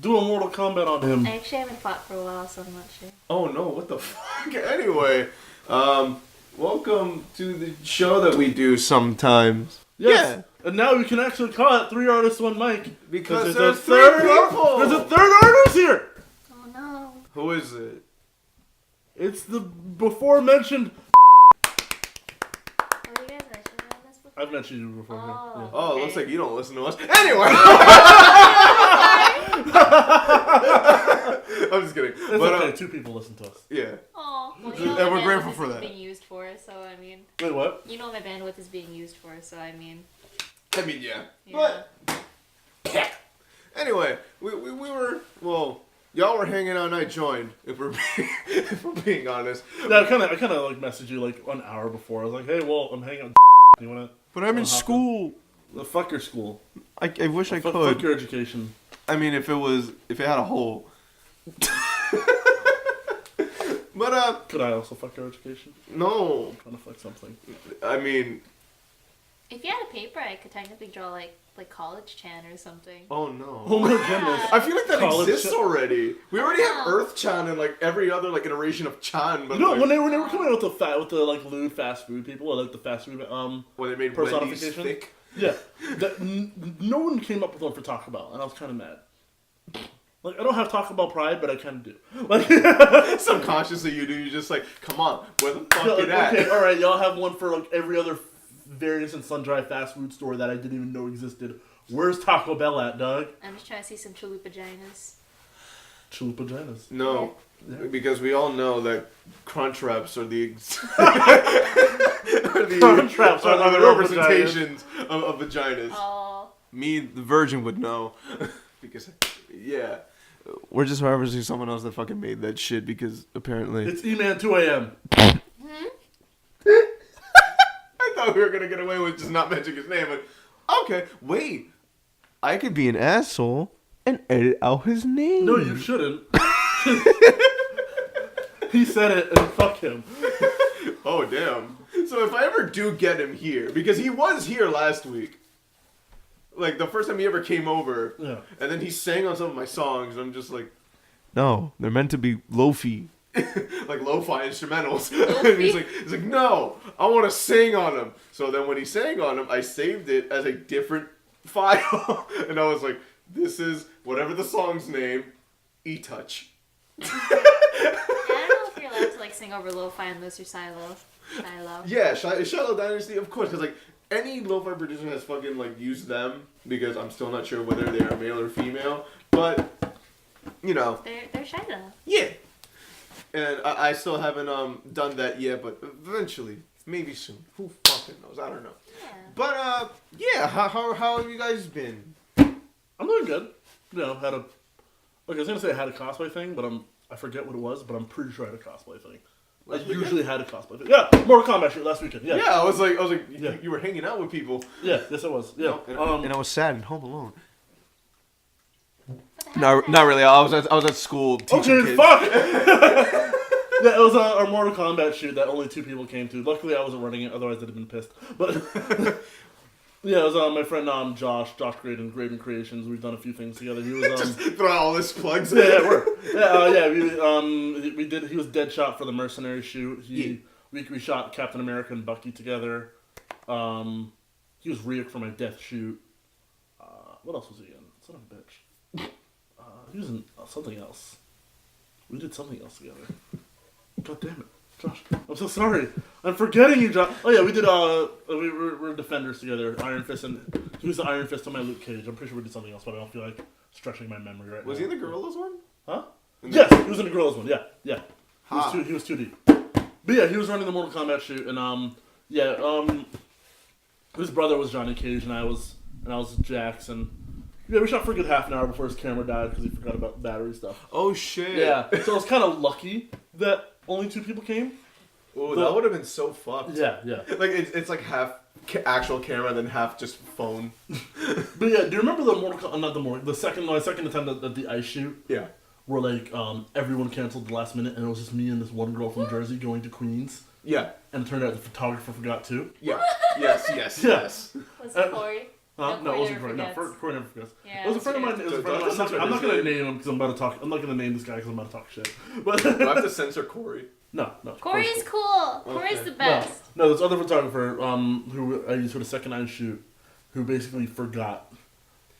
Do a Mortal Kombat on him. I actually haven't fought for a while, so I'm not sure. Oh no, what the fuck? Anyway, welcome to the show that we do sometimes. Yes. Yeah. And now we can actually call it 3 Artists, 1 Mic. Because there's three people! There's a third artist here! Oh no. Who is it? It's the before mentioned. I've mentioned you before. Oh, yeah. Oh, okay. Looks like you don't listen to us. Anyway! I'm just kidding. It's okay, 2 people listen to us. Yeah. Oh, well, And we're grateful for that. Being used for, so I mean. Wait, what? You know what my bandwidth is being used for, so I mean. Yeah. Yeah. But anyway, we were y'all were hanging out and I joined. If we're being honest. Yeah, I kind of like messaged you like an hour before. I was like, hey, well, I'm hanging out. You wanna? But I'm in school. Well, fuck your school. I wish I could. Fuck your education. I mean, if it had a hole. But could I also fuck your education? No. I'm trying to fuck something. I mean. If you had a paper, I could technically draw like college Chan or something. Oh no. Oh my goodness. I feel like that College exists already. We already have Oh. Earth Chan and like every other like iteration of Chan. But You know, like, when they were coming out with the like lewd fast food people, or like the fast food when they made Wendy's personification. thick. Yeah, no one came up with one for Taco Bell, and I was kind of mad. Like, I don't have Taco Bell pride, but I kind of do. Like, subconsciously you do. You're just like, come on, where the fuck like, it at? okay, all right, y'all have one for like every other various and sundry fast food store that I didn't even know existed. Where's Taco Bell at, Doug? I'm just trying to see some chalupaginas. Chalupaginas. No, Yeah. because we all know that crunch wraps are the Crunch wraps are the the real representations of vaginas. Oh. Me, the virgin, would know because yeah, we're just referencing someone else that fucking made that shit because apparently It's E-Man 2 a.m. I thought we were gonna get away with just not mentioning his name, but okay, wait, I could be an asshole and edit out his name. No, you shouldn't. He said it, and fuck him. Oh damn. So if I ever do get him here, because he was here last week. Like, the first time he ever came over, Yeah. and then he sang on some of my songs, and I'm just like, no, they're meant to be lo-fi. Like, lo-fi instrumentals. And he's like, no, I want to sing on them. So then when he sang on them, I saved it as a different file. And I was like, this is, whatever the song's name, E-Touch. Yeah, I don't know if you're allowed to like sing over lo-fi unless you're Silo. Yeah, Shiloh Dynasty, of course, because, like, any lo-fi producer has fucking, like, used them, because I'm still not sure whether they are male or female, but, you know. They're Shiloh. Yeah. And I still haven't done that yet, but eventually, maybe soon. Who fucking knows? I don't know. Yeah. But, yeah, how have you guys been? I'm doing good. You know, I was gonna say I had a cosplay thing, but I forget what it was, but I'm pretty sure I had a cosplay thing. I usually had a cosplay thing. Yeah, Mortal Kombat shit last weekend. Yeah. Yeah, I was like, Yeah. you were hanging out with people. Yeah, yes, I was. Yeah. And I was sad and home alone. What the No, heck? not really. I was at school teaching Okay, kids. fuck! Yeah, it was our Mortal Kombat shoot that only 2 people came to. Luckily, I wasn't running it, otherwise I'd have been pissed. But yeah, it was my friend Josh Graydon Creations. We've done a few things together. He was Just throw all this plugs. we did. He was Deadshot for the Mercenary shoot. We shot Captain America and Bucky together. He was Ryuk for my Death shoot. What else was he in? Son of a bitch. He was in something else. We did something else together. God damn it, Josh! I'm so sorry. I'm forgetting you, Josh. Oh yeah, we did. We were Defenders together. Iron Fist, and he was the Iron Fist on my Luke Cage. I'm pretty sure we did something else, but I don't feel like stretching my memory right now. Was he in the Gorillas one? Huh? Yes, he was in the Gorillas one. Yeah. He was 2D. But yeah, he was running the Mortal Kombat shoot, and his brother was Johnny Cage, and I was Jax, and yeah, we shot for a good half an hour before his camera died because he forgot about battery stuff. Oh shit. Yeah, so I was kind of lucky that only 2 people came. Oh, that would have been so fucked. Yeah. Like it's like half actual camera, then half just phone. But yeah, do you remember the second attempt at the ice shoot? Yeah. Where like everyone canceled the last minute, and it was just me and this one girl from Jersey going to Queens. Yeah. And it turned out the photographer forgot too. Yeah. Yes. Yeah. Was it Corey? No, it wasn't Corey. No, Corey never forgets. It was a friend of mine. I'm not going to name him because I'm about to talk. I'm not going to name this guy because I'm about to talk shit. But do I have to censor Corey? No. Corey's cool. Corey's the best. No, this other photographer who I used for the second eye shoot, who basically forgot,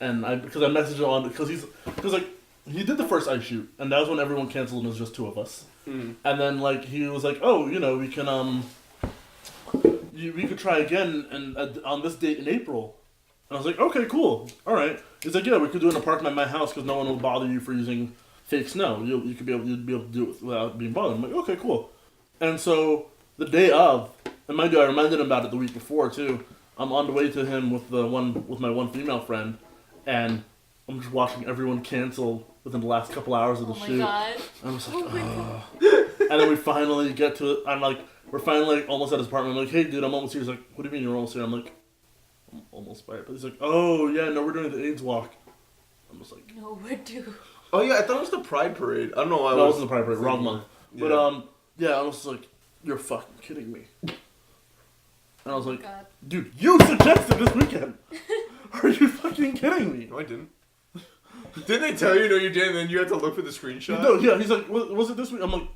and because I messaged him on because he did the first eye shoot, and that was when everyone canceled and it was just two of us. And then like he was like, oh, we can we could try again and on this date in April. And I was like, okay, cool, all right. He's like, yeah, we could do it in a parking lot at my house because no one will bother you for using fake snow. You'd be able to do it without being bothered. I'm like, okay, cool. And so the day of, and mind you, I reminded him about it the week before too. I'm on the way to him with my one female friend, and I'm just watching everyone cancel within the last couple hours of the shoot. Oh my god. And I was like, oh. And then we finally get to it. We're finally almost at his apartment. I'm like, hey dude, I'm almost here. He's like, what do you mean you're almost here? I'm like, I'm almost by it. But he's like, oh yeah, no, we're doing the AIDS walk. I'm just like, no, we're due. Oh yeah, I thought it was the Pride Parade. I don't know why. No, it wasn't the Pride Parade. Wrong month. Yeah. But yeah, I was just like, you're fucking kidding me. And I was like, God. dude, you suggested this weekend. Are you fucking kidding me? No, I didn't. Didn't they tell you? No, you didn't. And then you had to look for the screenshot. No, yeah. He's like, was it this week? I'm like,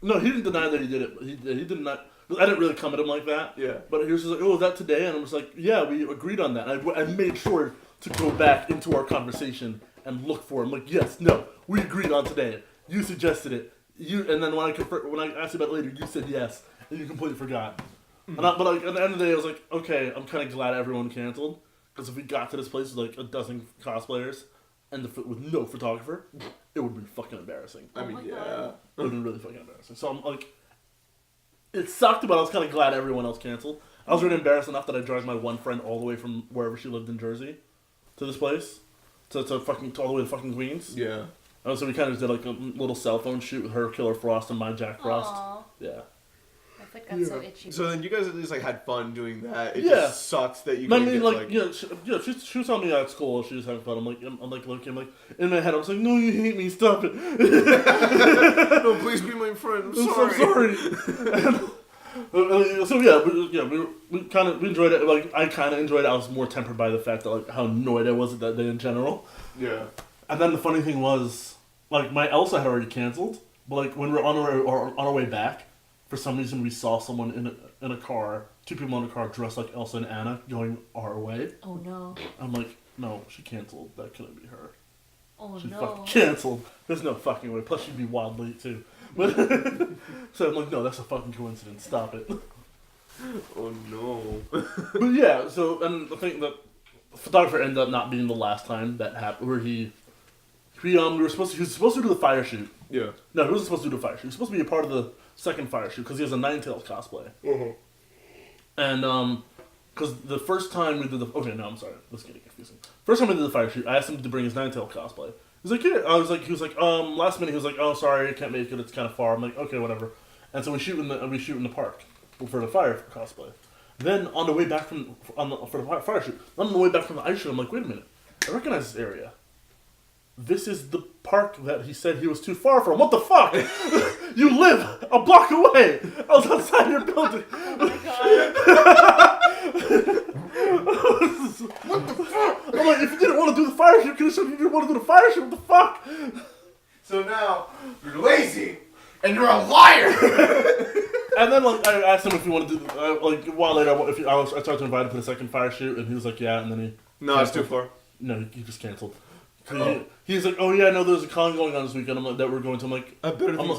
no. He didn't deny that he did it. But he did not. I didn't really come at him like that. Yeah. But he was just like, oh, is that today? And I was like, yeah, we agreed on that. And I made sure to go back into our conversation and look for him. Like, yes, no, we agreed on today. You suggested it. And then when I asked you about it later, you said yes, and you completely forgot. But like at the end of the day, I was like, okay, I'm kind of glad everyone canceled, because if we got to this place with like a dozen cosplayers and with no photographer, it would have been fucking embarrassing. I mean, yeah, it would have been really fucking embarrassing. So I'm like, it sucked, but I was kind of glad everyone else canceled. I was really embarrassed enough that I dragged my one friend all the way from wherever she lived in Jersey to this place, to all the way to fucking Queens. Yeah. And so we kind of did like a little cell phone shoot with her Killer Frost and my Jack Frost. Aww. Yeah. My foot got so itchy. So then you guys at least like had fun doing that. It Yeah. just sucks that you. I mean, like she was telling me at school she was having fun. I'm like looking in my head. I was like, no, you hate me. Stop it. No, please be my friend. I'm sorry. So we enjoyed it. Like I kind of enjoyed it. I was more tempered by the fact that like how annoyed I was at that day in general. Yeah. And then the funny thing was, like my Elsa had already canceled, but like when we were on our way back, for some reason we saw someone in a car, two people in a car dressed like Elsa and Anna going our way. Oh no. I'm like, no, she canceled. That couldn't be her. Oh she no. fucking canceled. There's no fucking way. Plus she'd be wild late too. But so I'm like, no, that's a fucking coincidence. Stop it. Oh no. But yeah, so and the thing that the photographer ended up not being the last time that happened, where he was supposed to do the fire shoot. Yeah. No, he wasn't supposed to do the fire shoot. He was supposed to be a part of the second fire shoot because he has a Ninetales cosplay. Uh-huh. And because the first time we did I'm sorry, this is getting confusing. First time we did the fire shoot, I asked him to bring his Ninetales cosplay. He's like, yeah. He was like, last minute he was like, oh, sorry, I can't make it. It's kind of far. I'm like, okay, whatever. And so we shoot in the park for the fire cosplay. Then on the way back for the fire shoot, on the way back from the ice shoot, I'm like, wait a minute, I recognize this area. This is the park that he said he was too far from. What the fuck? You live a block away. I was outside your building. Oh my god. What the fuck? I'm like, if you didn't want to do the fire shoot, you could have said you didn't want to do the fire shoot. What the fuck? So now you're lazy and you're a liar. And then like I asked him if he wanted to do a while later. I started to invite him to the second fire shoot, and he was like, yeah. And then he it's too far. No, he just canceled. He's like, oh yeah, no, there's a con going on this weekend. I'm like, that we're going to. I'm like,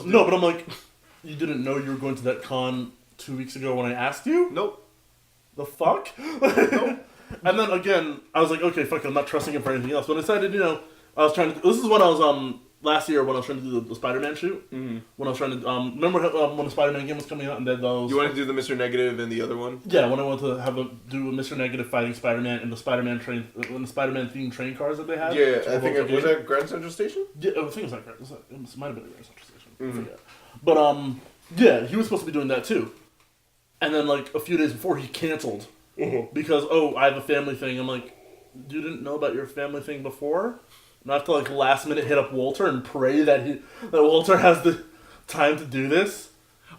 no, but I'm like, you didn't know you were going to that con 2 weeks ago when I asked you? Nope. The fuck? Nope. And then again, I was like, okay, fuck it, I'm not trusting him for anything else. But I decided, I was trying to. This is when I was last year when I was trying to do the Spider-Man shoot. Mm-hmm. When I was trying to remember when the Spider-Man game was coming out and then those. You wanted to do the Mr. Negative and the other one? Yeah, when I wanted to do a Mr. Negative fighting Spider-Man and the Spider-Man themed train cars that they had. Yeah, I think was that Grand Central Station? Yeah, I think it was like it might have been a Grand Central Station. Mm-hmm. I forget. But yeah, he was supposed to be doing that too. And then like a few days before he canceled because I have a family thing. I'm like, you didn't know about your family thing before? And I have to like last minute hit up Walter and pray that Walter has the time to do this.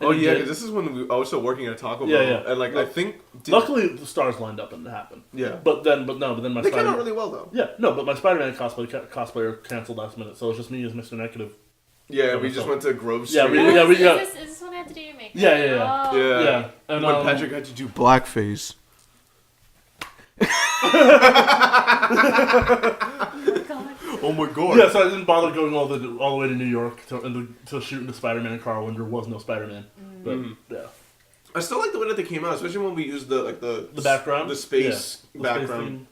Oh yeah, because this is when I was still working at Taco Bell. Yeah. And like I think. Luckily, the stars lined up and it happened. Yeah. But then my. They came out really well though. Yeah, no, but my Spider-Man cosplayer canceled last minute, so it was just me as Mr. Negative. Yeah, we just went to Grove Street. Is this when I had to do your makeup? Yeah. Oh. Yeah. And when Patrick had to do blackface. Oh my god. Yeah, so I didn't bother going all the way to New York to shoot the Spider-Man car when there was no Spider-Man. But yeah. I still like the way that they came out, especially when we used the background, the space background,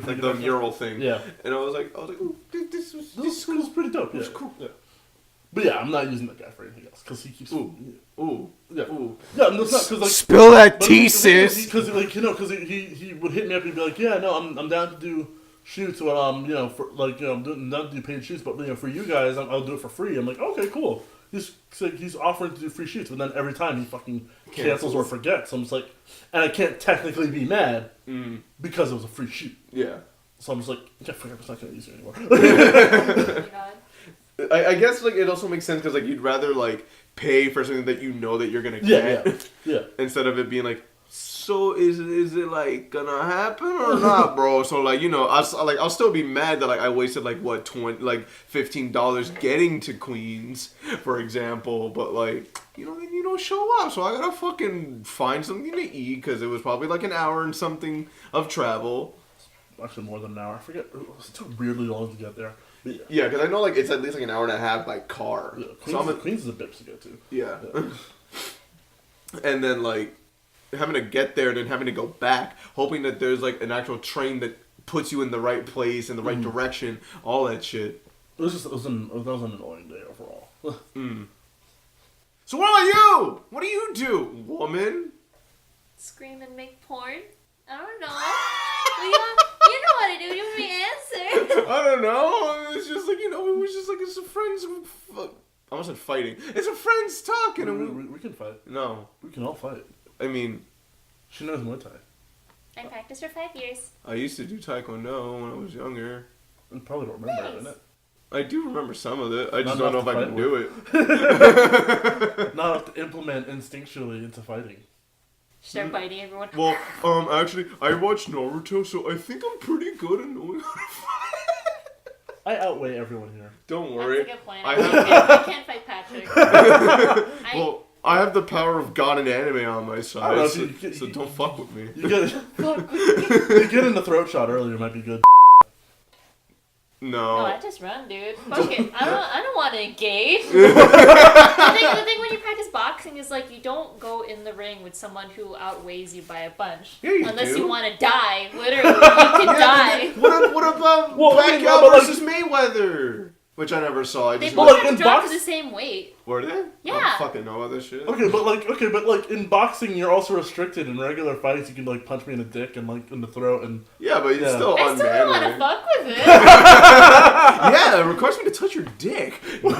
like the mural thing. Yeah. And I was like, ooh, this was pretty dope. Yeah. It was cool. Yeah. But yeah, I'm not using that guy for anything else because he keeps. Ooh. Yeah. Yeah, no, it's not because like. Spill that tea, sis. Because he would hit me up and be like, yeah, no, I'm down to do shoots, but I'm down to do paid shoots, but for you guys, I'll do it for free. I'm like, okay, cool. He's offering to do free shoots, but then every time he fucking cancels or forgets. I'm just like, and I can't technically be mad because it was a free shoot. Yeah. So I'm just like, yeah, forget, I'm not gonna use it anymore. Oh my god. I guess like it also makes sense because like you'd rather like pay for something that you know that you're gonna get, yeah. Instead of it being like, so is it like gonna happen or not, bro? So like I'll still be mad that like I wasted like what $15 getting to Queens, for example, but like then you don't show up, so I gotta fucking find something to eat because it was probably like an hour and something of travel. Actually, more than an hour. I forget. It took weirdly long to get there. Yeah, because I know like it's at least like an hour and a half by car. Yeah, Queens is a bitch to get to. Yeah. And then like having to get there and then having to go back, hoping that there's like an actual train that puts you in the right place, in the right direction, all that shit. That was an annoying day overall. So what about you? What do you do, woman? Scream and make porn? I don't know. You know what I do. You want me to answer? I don't know. It's just like, it was just like it's a friends. I almost said fighting. It's a friends talking. And we can fight. No. We can all fight. I mean, she knows Muay Thai. I practiced for 5 years. I used to do Taekwondo when I was younger. You probably don't remember it, innit? I do remember some of it. I just don't know if I can do it. Not enough to implement instinctually into fighting. Start fighting everyone. Well, actually, I watched Naruto, so I think I'm pretty good at knowing how to fight. I outweigh everyone here. Don't worry. That's a good point. I can't fight Patrick. Well, I have the power of God and anime on my side, so don't fuck with me. You get in the throat shot earlier might be good. No. No, I just run, dude. Fuck it. I don't want to engage. The thing when you practice boxing is like you don't go in the ring with someone who outweighs you by a bunch. Yeah, you unless do. you want to die. Literally, you can die. What about Pacquiao versus Mayweather? Which I never saw. They both have to drop to the same weight. Were they? Yeah. I don't fucking know about this shit. Okay, but in boxing you're also restricted. In regular fights you can like punch me in the dick and like in the throat and yeah, but it's still I unmanly. still don't want to fuck with it. Yeah, it requires me to touch your dick. No. No.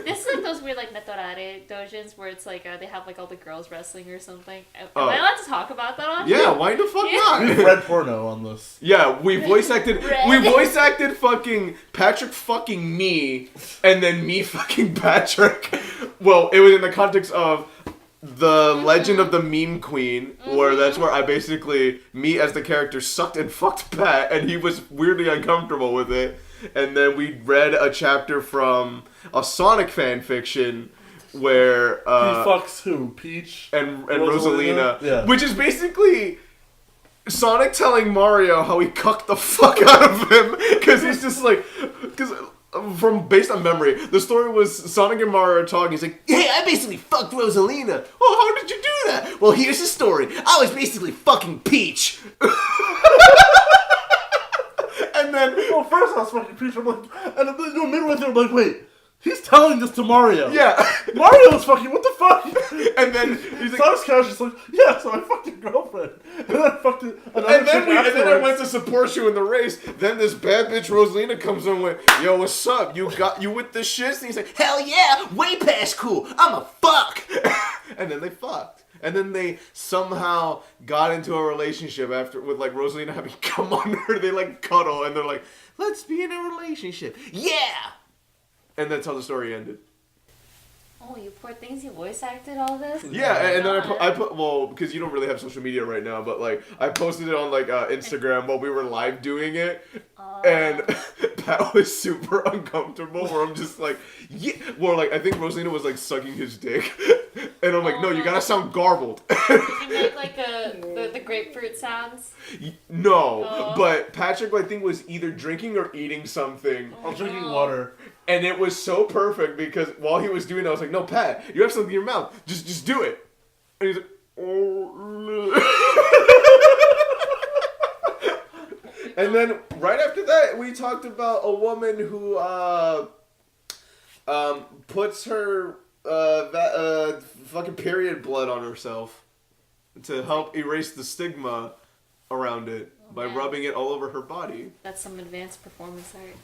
This is like those weird like Netorare dojins where it's like they have like all the girls wrestling or something. Am I allowed to talk about that on? Yeah, why the fuck not? We've read porno on this. Yeah, we voice acted fucking Patrick fucking me and then me fucking Patrick. Well, it was in the context of the Legend of the Meme Queen, where that's where I basically, me as the character, sucked and fucked Pat, and he was weirdly uncomfortable with it. And then we read a chapter from a Sonic fan fiction where he fucks who? Peach and Rosalina, yeah. Which is basically Sonic telling Mario how he cucked the fuck out of him because he's just like based on memory, the story was Sonic and Mario are talking. He's like, "Hey, I basically fucked Rosalina." "Oh, how did you do that?" "Well, here's the story. I was basically fucking Peach." And then, well, first I was fucking Peach. I'm like, and then midway through, I'm like, wait. He's telling this to Mario. Yeah. Mario's fucking, what the fuck? And then he's like, Sonic's couch is like, yeah, so I fucked your girlfriend. And then I fucked another and then I went to support you in the race. Then this bad bitch Rosalina comes in with, "Yo, what's up? You with the shits?" And he's like, "Hell yeah, way past cool. I'm a fuck." And then they fucked. And then they somehow got into a relationship after with like Rosalina having come on her. They like cuddle and they're like, "Let's be in a relationship." Yeah. And that's how the story ended. Oh, you poor things! You voice acted all this. Yeah, and then I put well, because you don't really have social media right now, but like I posted it on like Instagram while we were live doing it, and Pat was super uncomfortable. Where I'm just like, yeah, well, like I think Rosalina was like sucking his dick, and I'm like, no, you gotta sound garbled. Did you make like the grapefruit sounds? No, but Patrick I think was either drinking or eating something. I was drinking water. And it was so perfect because while he was doing it, I was like, no, Pat, you have something in your mouth. Just do it. And he's like, oh. And then right after that, we talked about a woman who puts her fucking period blood on herself to help erase the stigma around it by rubbing it all over her body. That's some advanced performance art.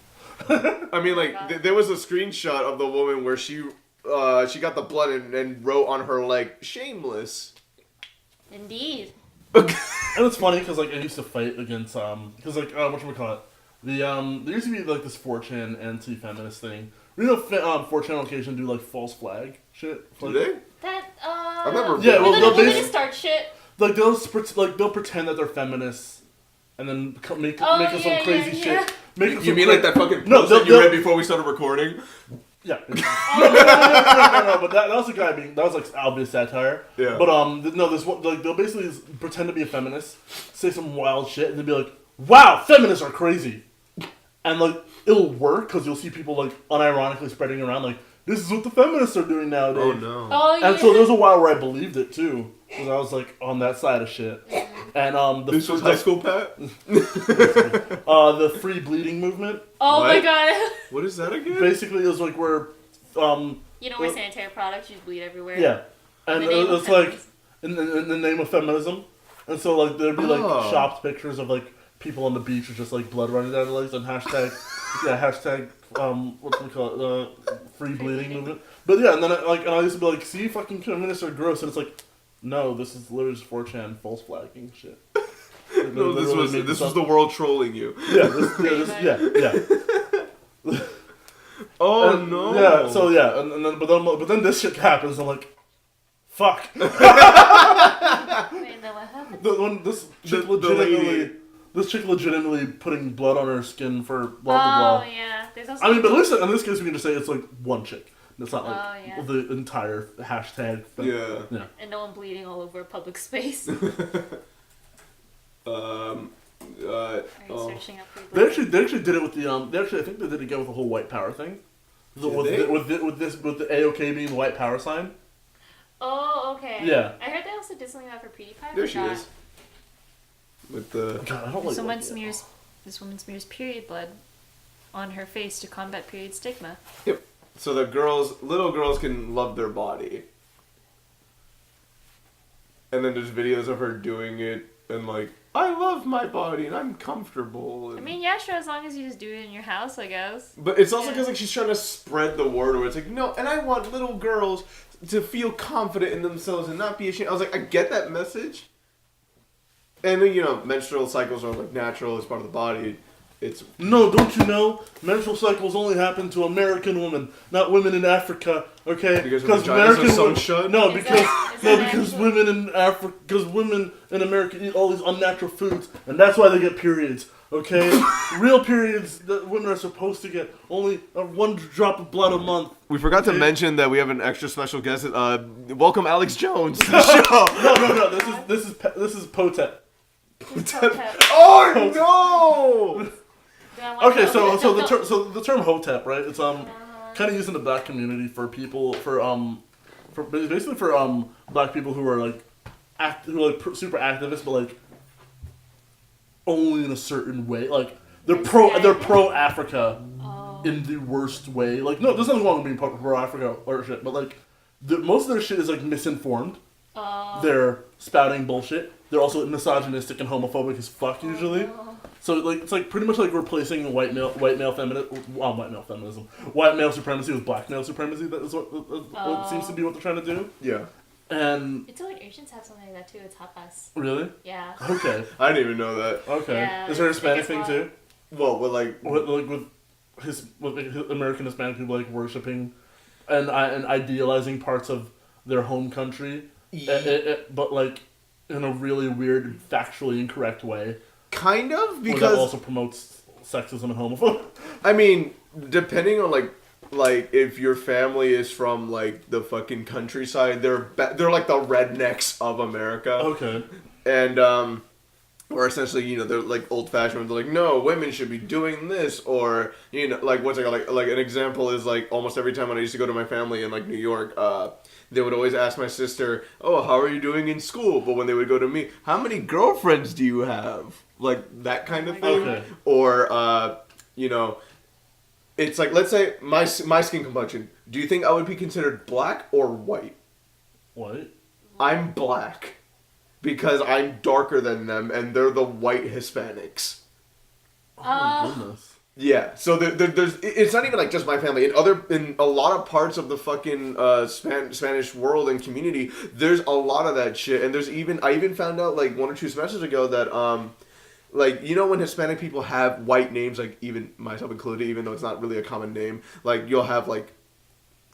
I mean, like, there was a screenshot of the woman where she got the blood and wrote on her, like, shameless. Indeed. And it's funny, because, like, I used to fight against, because, like, whatchamacallit, there used to be, like, this 4chan anti-feminist thing. You know, 4chan on occasion do, like, false flag shit. Do they? That, I've never... Yeah, well, they'll basically start shit. Like, they'll pretend that they're feminists, and then make up some crazy shit. You mean like that fucking post that you read before we started recording? Yeah. No, but that was a guy that was like obvious satire. Yeah. But no, this one, like, they'll basically pretend to be a feminist, say some wild shit, and then be like, "Wow, feminists are crazy," and like it'll work because you'll see people like unironically spreading around like, "This is what the feminists are doing nowadays." Oh no. Oh yeah. And so there was a while where I believed it too, because I was like on that side of shit. And this was high school, Pat. The free bleeding movement. Oh my god. What is that again? Basically, it was like where you know, where sanitary products you bleed everywhere. Yeah, and it's like in the name of feminism, and so like there'd be like shopped pictures of like people on the beach with just like blood running down their legs and hashtag what do we call it, free bleeding movement. But yeah, and then I used to be like, see, fucking feminists are gross, and it's like, no, this is literally just 4chan false flagging shit. No, this was the world trolling you. Yeah, yeah. No. Yeah, so yeah, and then but then this shit happens. I'm like, fuck. Wait, no, what happened? This chick legitimately putting blood on her skin for blah blah blah. Oh yeah, there's also. I mean, but at least in this case we can just say it's like one chick. It's not like the entire hashtag thing. Yeah. And no one bleeding all over a public space. Are you searching up for They actually did it with the I think they did it again with the whole white power thing. With the AOK being the white power sign. Oh, okay. Yeah. I heard they also did something about for PewDiePie. There she is. With the God, I don't like this woman smears period blood on her face to combat period stigma. Yep. So that little girls can love their body. And then there's videos of her doing it and like, I love my body and I'm comfortable. And... I mean, yeah, sure, as long as you just do it in your house, I guess. But it's also because like she's trying to spread the word where it's like, no, and I want little girls to feel confident in themselves and not be ashamed. I was like, I get that message. And then, you know, menstrual cycles are like natural, it's part of the body. No, don't you know? Menstrual cycles only happen to American women, not women in Africa. Okay, because American women shut. No, because women in Africa, because women in America eat all these unnatural foods, and that's why they get periods. Okay, real periods that women are supposed to get only one drop of blood a month. We forgot to mention that we have an extra special guest. Welcome, Alex Jones, to the show. No. This is Potep. Oh no! Okay, so the term hotep, right? It's kind of used in the black community for people for basically for black people who are like super activists, but like only in a certain way. Like they're pro Africa in the worst way. Like no, there's nothing wrong with being pro Africa or shit, but like most of their shit is like misinformed. They're spouting bullshit. They're also misogynistic and homophobic as fuck usually. So like it's like pretty much like replacing white male feminism, white male supremacy with black male supremacy. That is what seems to be what they're trying to do. Yeah. And it's like Asians have something like that too. It's tapas. Really? Yeah. Okay. I didn't even know that. Okay. Yeah, is there a Hispanic thing too? Well, with American Hispanic people like worshiping and idealizing parts of their home country, but like in a really weird, factually incorrect way. Kind of, because that also promotes sexism and homophobia. I mean, depending on like if your family is from like the fucking countryside, they're like the rednecks of America. Okay. And or essentially, you know, they're like old fashioned. They're like, no, women should be doing this, or you know, like what's it called? Like an example is like almost every time when I used to go to my family in like New York, they would always ask my sister, "Oh, how are you doing in school?" But when they would go to me, "How many girlfriends do you have?" Like that kind of thing. Okay. Or you know, it's like, let's say my skin complexion. Do you think I would be considered black or white? White. I'm black. Because I'm darker than them, and they're the white Hispanics. Oh my goodness. Yeah, so there's it's not even like just my family. In a lot of parts of the fucking Spanish world and community, there's a lot of that shit. And I even found out like 1 or 2 semesters ago that like, you know, when Hispanic people have white names, like even myself included, even though it's not really a common name, like you'll have like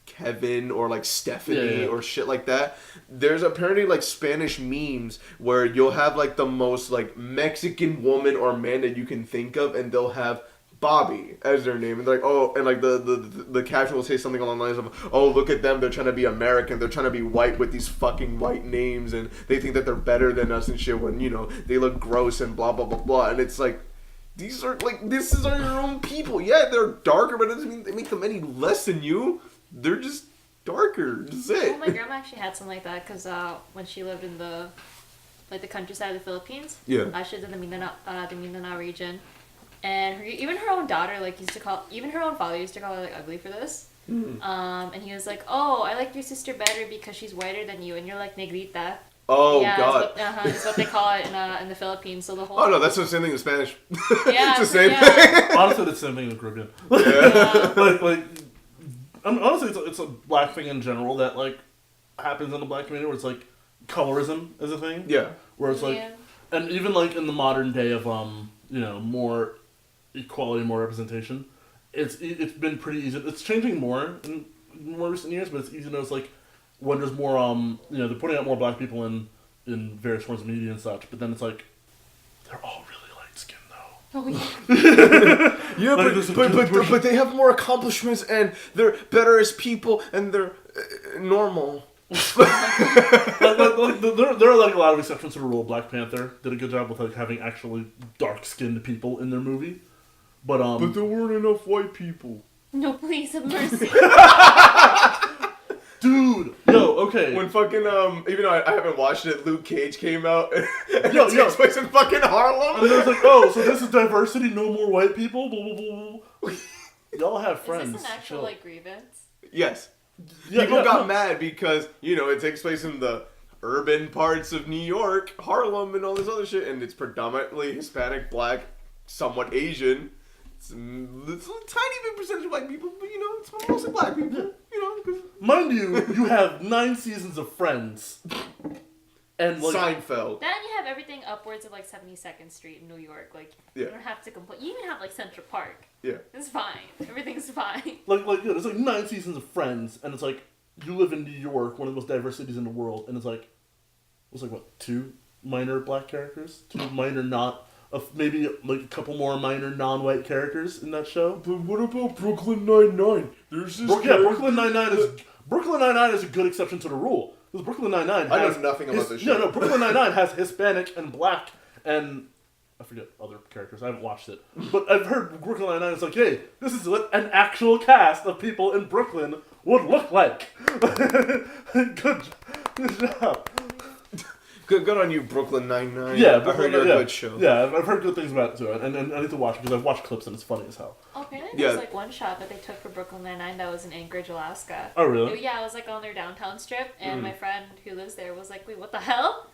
Kevin or like Stephanie or shit like that. There's apparently like Spanish memes where you'll have like the most like Mexican woman or man that you can think of, and they'll have Bobby as their name, and they're like, oh, and like the caption will say something along the lines of, oh, look at them, they're trying to be American, they're trying to be white with these fucking white names, and they think that they're better than us and shit when, you know, they look gross and blah blah blah blah. And it's like, these are your own people. Yeah, they're darker, but it doesn't mean they make them any less than you. They're just darker. That's it. Well, my grandma actually had something like that because when she lived in the countryside of the Philippines, she lived in the Mindanao region, and even her own daughter even her own father used to call her like ugly for this. And he was like, "Oh, I like your sister better because she's whiter than you, and you're like negrita." Oh, yeah, God. It's what they call it in the Philippines. So the whole. Oh no, that's the same thing in Spanish. Yeah, it's the same thing. Honestly, it's the same thing in the Caribbean. like. Honestly, it's a black thing in general that like happens in the black community, where it's like colorism is a thing. Yeah. Where it's like, and even like in the modern day of you know, more equality, more representation, it's been pretty easy. It's changing more in more recent years, but it's easy to notice like when there's more you know, they're putting out more black people in various forms of media and such, but then it's like they're all really light skinned though. Oh yeah. Yeah, but they have more accomplishments, and they're better as people, and they're normal. There are like a lot of exceptions to the rule. Black Panther did a good job with like having actually dark skinned people in their movie, but there weren't enough white people. No, please have mercy. Dude, okay. When fucking even though I haven't watched it, Luke Cage came out and it yo. takes place in fucking Harlem. And there's like, oh, so this is diversity, no more white people. Blah, blah, blah, blah. Y'all have friends. Is this an actual like grievance? Yes. People got mad because, you know, it takes place in the urban parts of New York, Harlem, and all this other shit, and it's predominantly Hispanic, black, somewhat Asian. It's a tiny bit percentage of white people, but you know, it's mostly black people. You know, cause... Mind you have 9 seasons of Friends. And like Seinfeld. Then you have everything upwards of like 72nd Street in New York. Like you don't have to complain. You even have like Central Park. Yeah. It's fine. Everything's fine. There's like 9 seasons of Friends, and it's like you live in New York, one of the most diverse cities in the world, and it's like what, 2 minor black characters, 2 minor maybe like a couple more minor non-white characters in that show. But what about Brooklyn Nine-Nine? There's this Brooklyn Nine-Nine is a good exception to the rule. Because Brooklyn Nine-Nine I know nothing about this show. No, Brooklyn Nine-Nine has Hispanic and black and I forget other characters. I haven't watched it. But I've heard Brooklyn Nine-Nine is like, hey, this is what an actual cast of people in Brooklyn would look like. Good job. Good on you, Brooklyn Nine-Nine. Yeah, I heard you're a good show. Yeah, I've heard good things about it too, and I need to watch it because I've watched clips and it's funny as hell. Okay, there's like one shot that they took for Brooklyn Nine-Nine that was in Anchorage, Alaska. Oh, really? Yeah, I was like on their downtown strip, and my friend who lives there was like, "Wait, what the hell?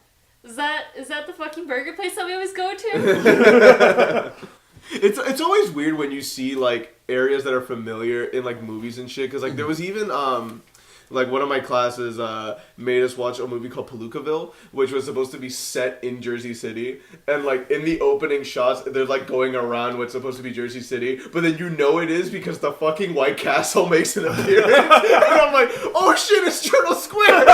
Is that the fucking burger place that we always go to?" It's always weird when you see like areas that are familiar in like movies and shit, because like there was even Like, one of my classes made us watch a movie called Palookaville, which was supposed to be set in Jersey City. And, like, in the opening shots, they're, like, going around what's supposed to be Jersey City. But then you know it is because the fucking White Castle makes an appearance. And I'm like, oh, shit, it's Turtle Square!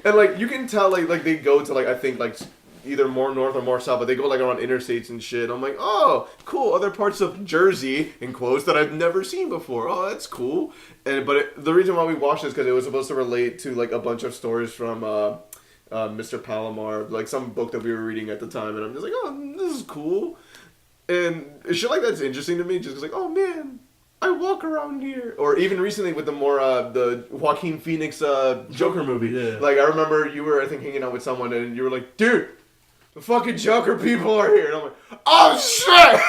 And, like, you can tell, like they go to, like, I think, like, either more north or more south, but they go, like, around interstates and shit. I'm like, oh, cool, other parts of Jersey, in quotes, that I've never seen before. Oh, that's cool. But the reason why we watched this is because it was supposed to relate to, like, a bunch of stories from Mr. Palomar, like, some book that we were reading at the time, and I'm just like, oh, this is cool. And shit like that's interesting to me, just like, oh, man, I walk around here. Or even recently with the more, the Joaquin Phoenix Joker movie. Yeah. Like, I remember you were, I think, hanging out with someone, and you were like, dude, the fucking Joker people are here. And I'm like, oh, shit!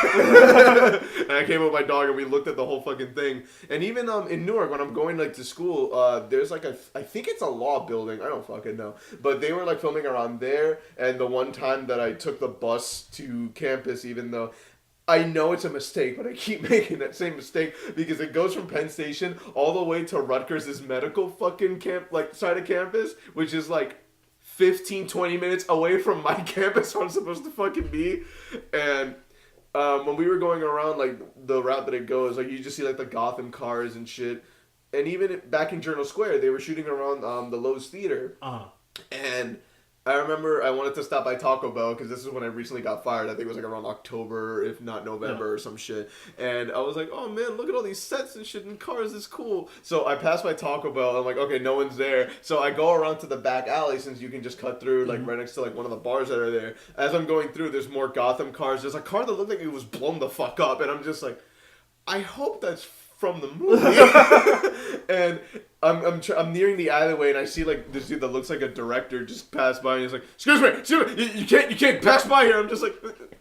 And I came with my dog, and we looked at the whole fucking thing. And even in Newark, when I'm going, like, to school, there's, like, I think it's a law building. I don't fucking know. But they were, like, filming around there. And the one time that I took the bus to campus, even though I know it's a mistake, but I keep making that same mistake because it goes from Penn Station all the way to Rutgers' medical fucking side of campus, which is, like, 15, 20 minutes away from my campus where I'm supposed to fucking be. And when we were going around, like, the route that it goes, like, you just see, like, the Gotham cars and shit. And even back in Journal Square, they were shooting around the Lowe's Theater. Uh-huh. And I remember I wanted to stop by Taco Bell because this is when I recently got fired. I think it was like around October, if not November or some shit. And I was like, oh man, look at all these sets and shit and cars. It's cool. So I passed by Taco Bell. I'm like, okay, no one's there. So I go around to the back alley since you can just cut through like right next to like one of the bars that are there. As I'm going through, there's more Gotham cars. There's a car that looked like it was blown the fuck up. And I'm just like, I hope that's from the movie. And I'm nearing the alleyway and I see like this dude that looks like a director just pass by and he's like, excuse me, you can't pass by here. I'm just like,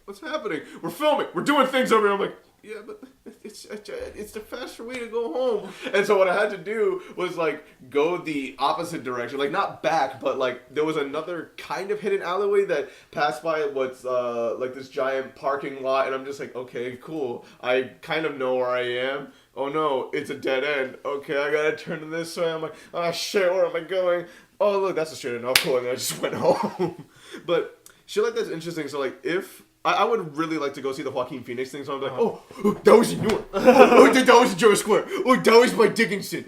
what's happening? We're filming, we're doing things over here. I'm like, yeah, but it's the faster way to go home. And so what I had to do was like go the opposite direction, like not back, but like there was another kind of hidden alleyway that passed by what's like this giant parking lot. And I'm just like, okay, cool. I kind of know where I am. Oh no, it's a dead end. Okay, I gotta turn to this way. I'm like, oh shit, where am I going? Oh look, that's a straight enough. Cool, and I just went home. But shit like that's interesting. So like, if I would really like to go see the Joaquin Phoenix thing, so I'm like, oh, that was in Newark. Oh, that was in Joe Square. Oh, that was by Dickinson.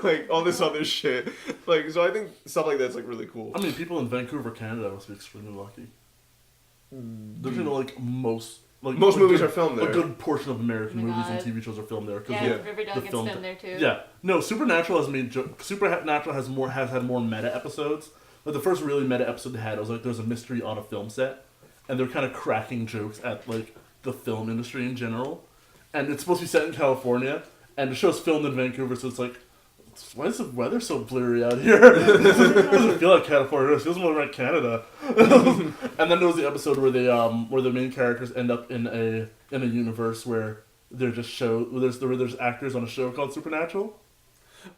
Like all this other shit. Like, so I think stuff like that's like really cool. I mean, people in Vancouver, Canada must be extremely lucky. Don't you know, like most movies are filmed there. A good portion of American movies and TV shows are filmed there. Yeah, Riverdale gets filmed there too. Yeah, no, Supernatural has had more meta episodes. Like the first really meta episode they had, it was like there's a mystery on a film set, and they're kind of cracking jokes at like the film industry in general. And it's supposed to be set in California, and the show's filmed in Vancouver, so it's like, why is the weather so blurry out here? It doesn't feel like California. It feels more like Canada. And then there was the episode where they where the main characters end up in a universe where they're just there's actors on a show called Supernatural,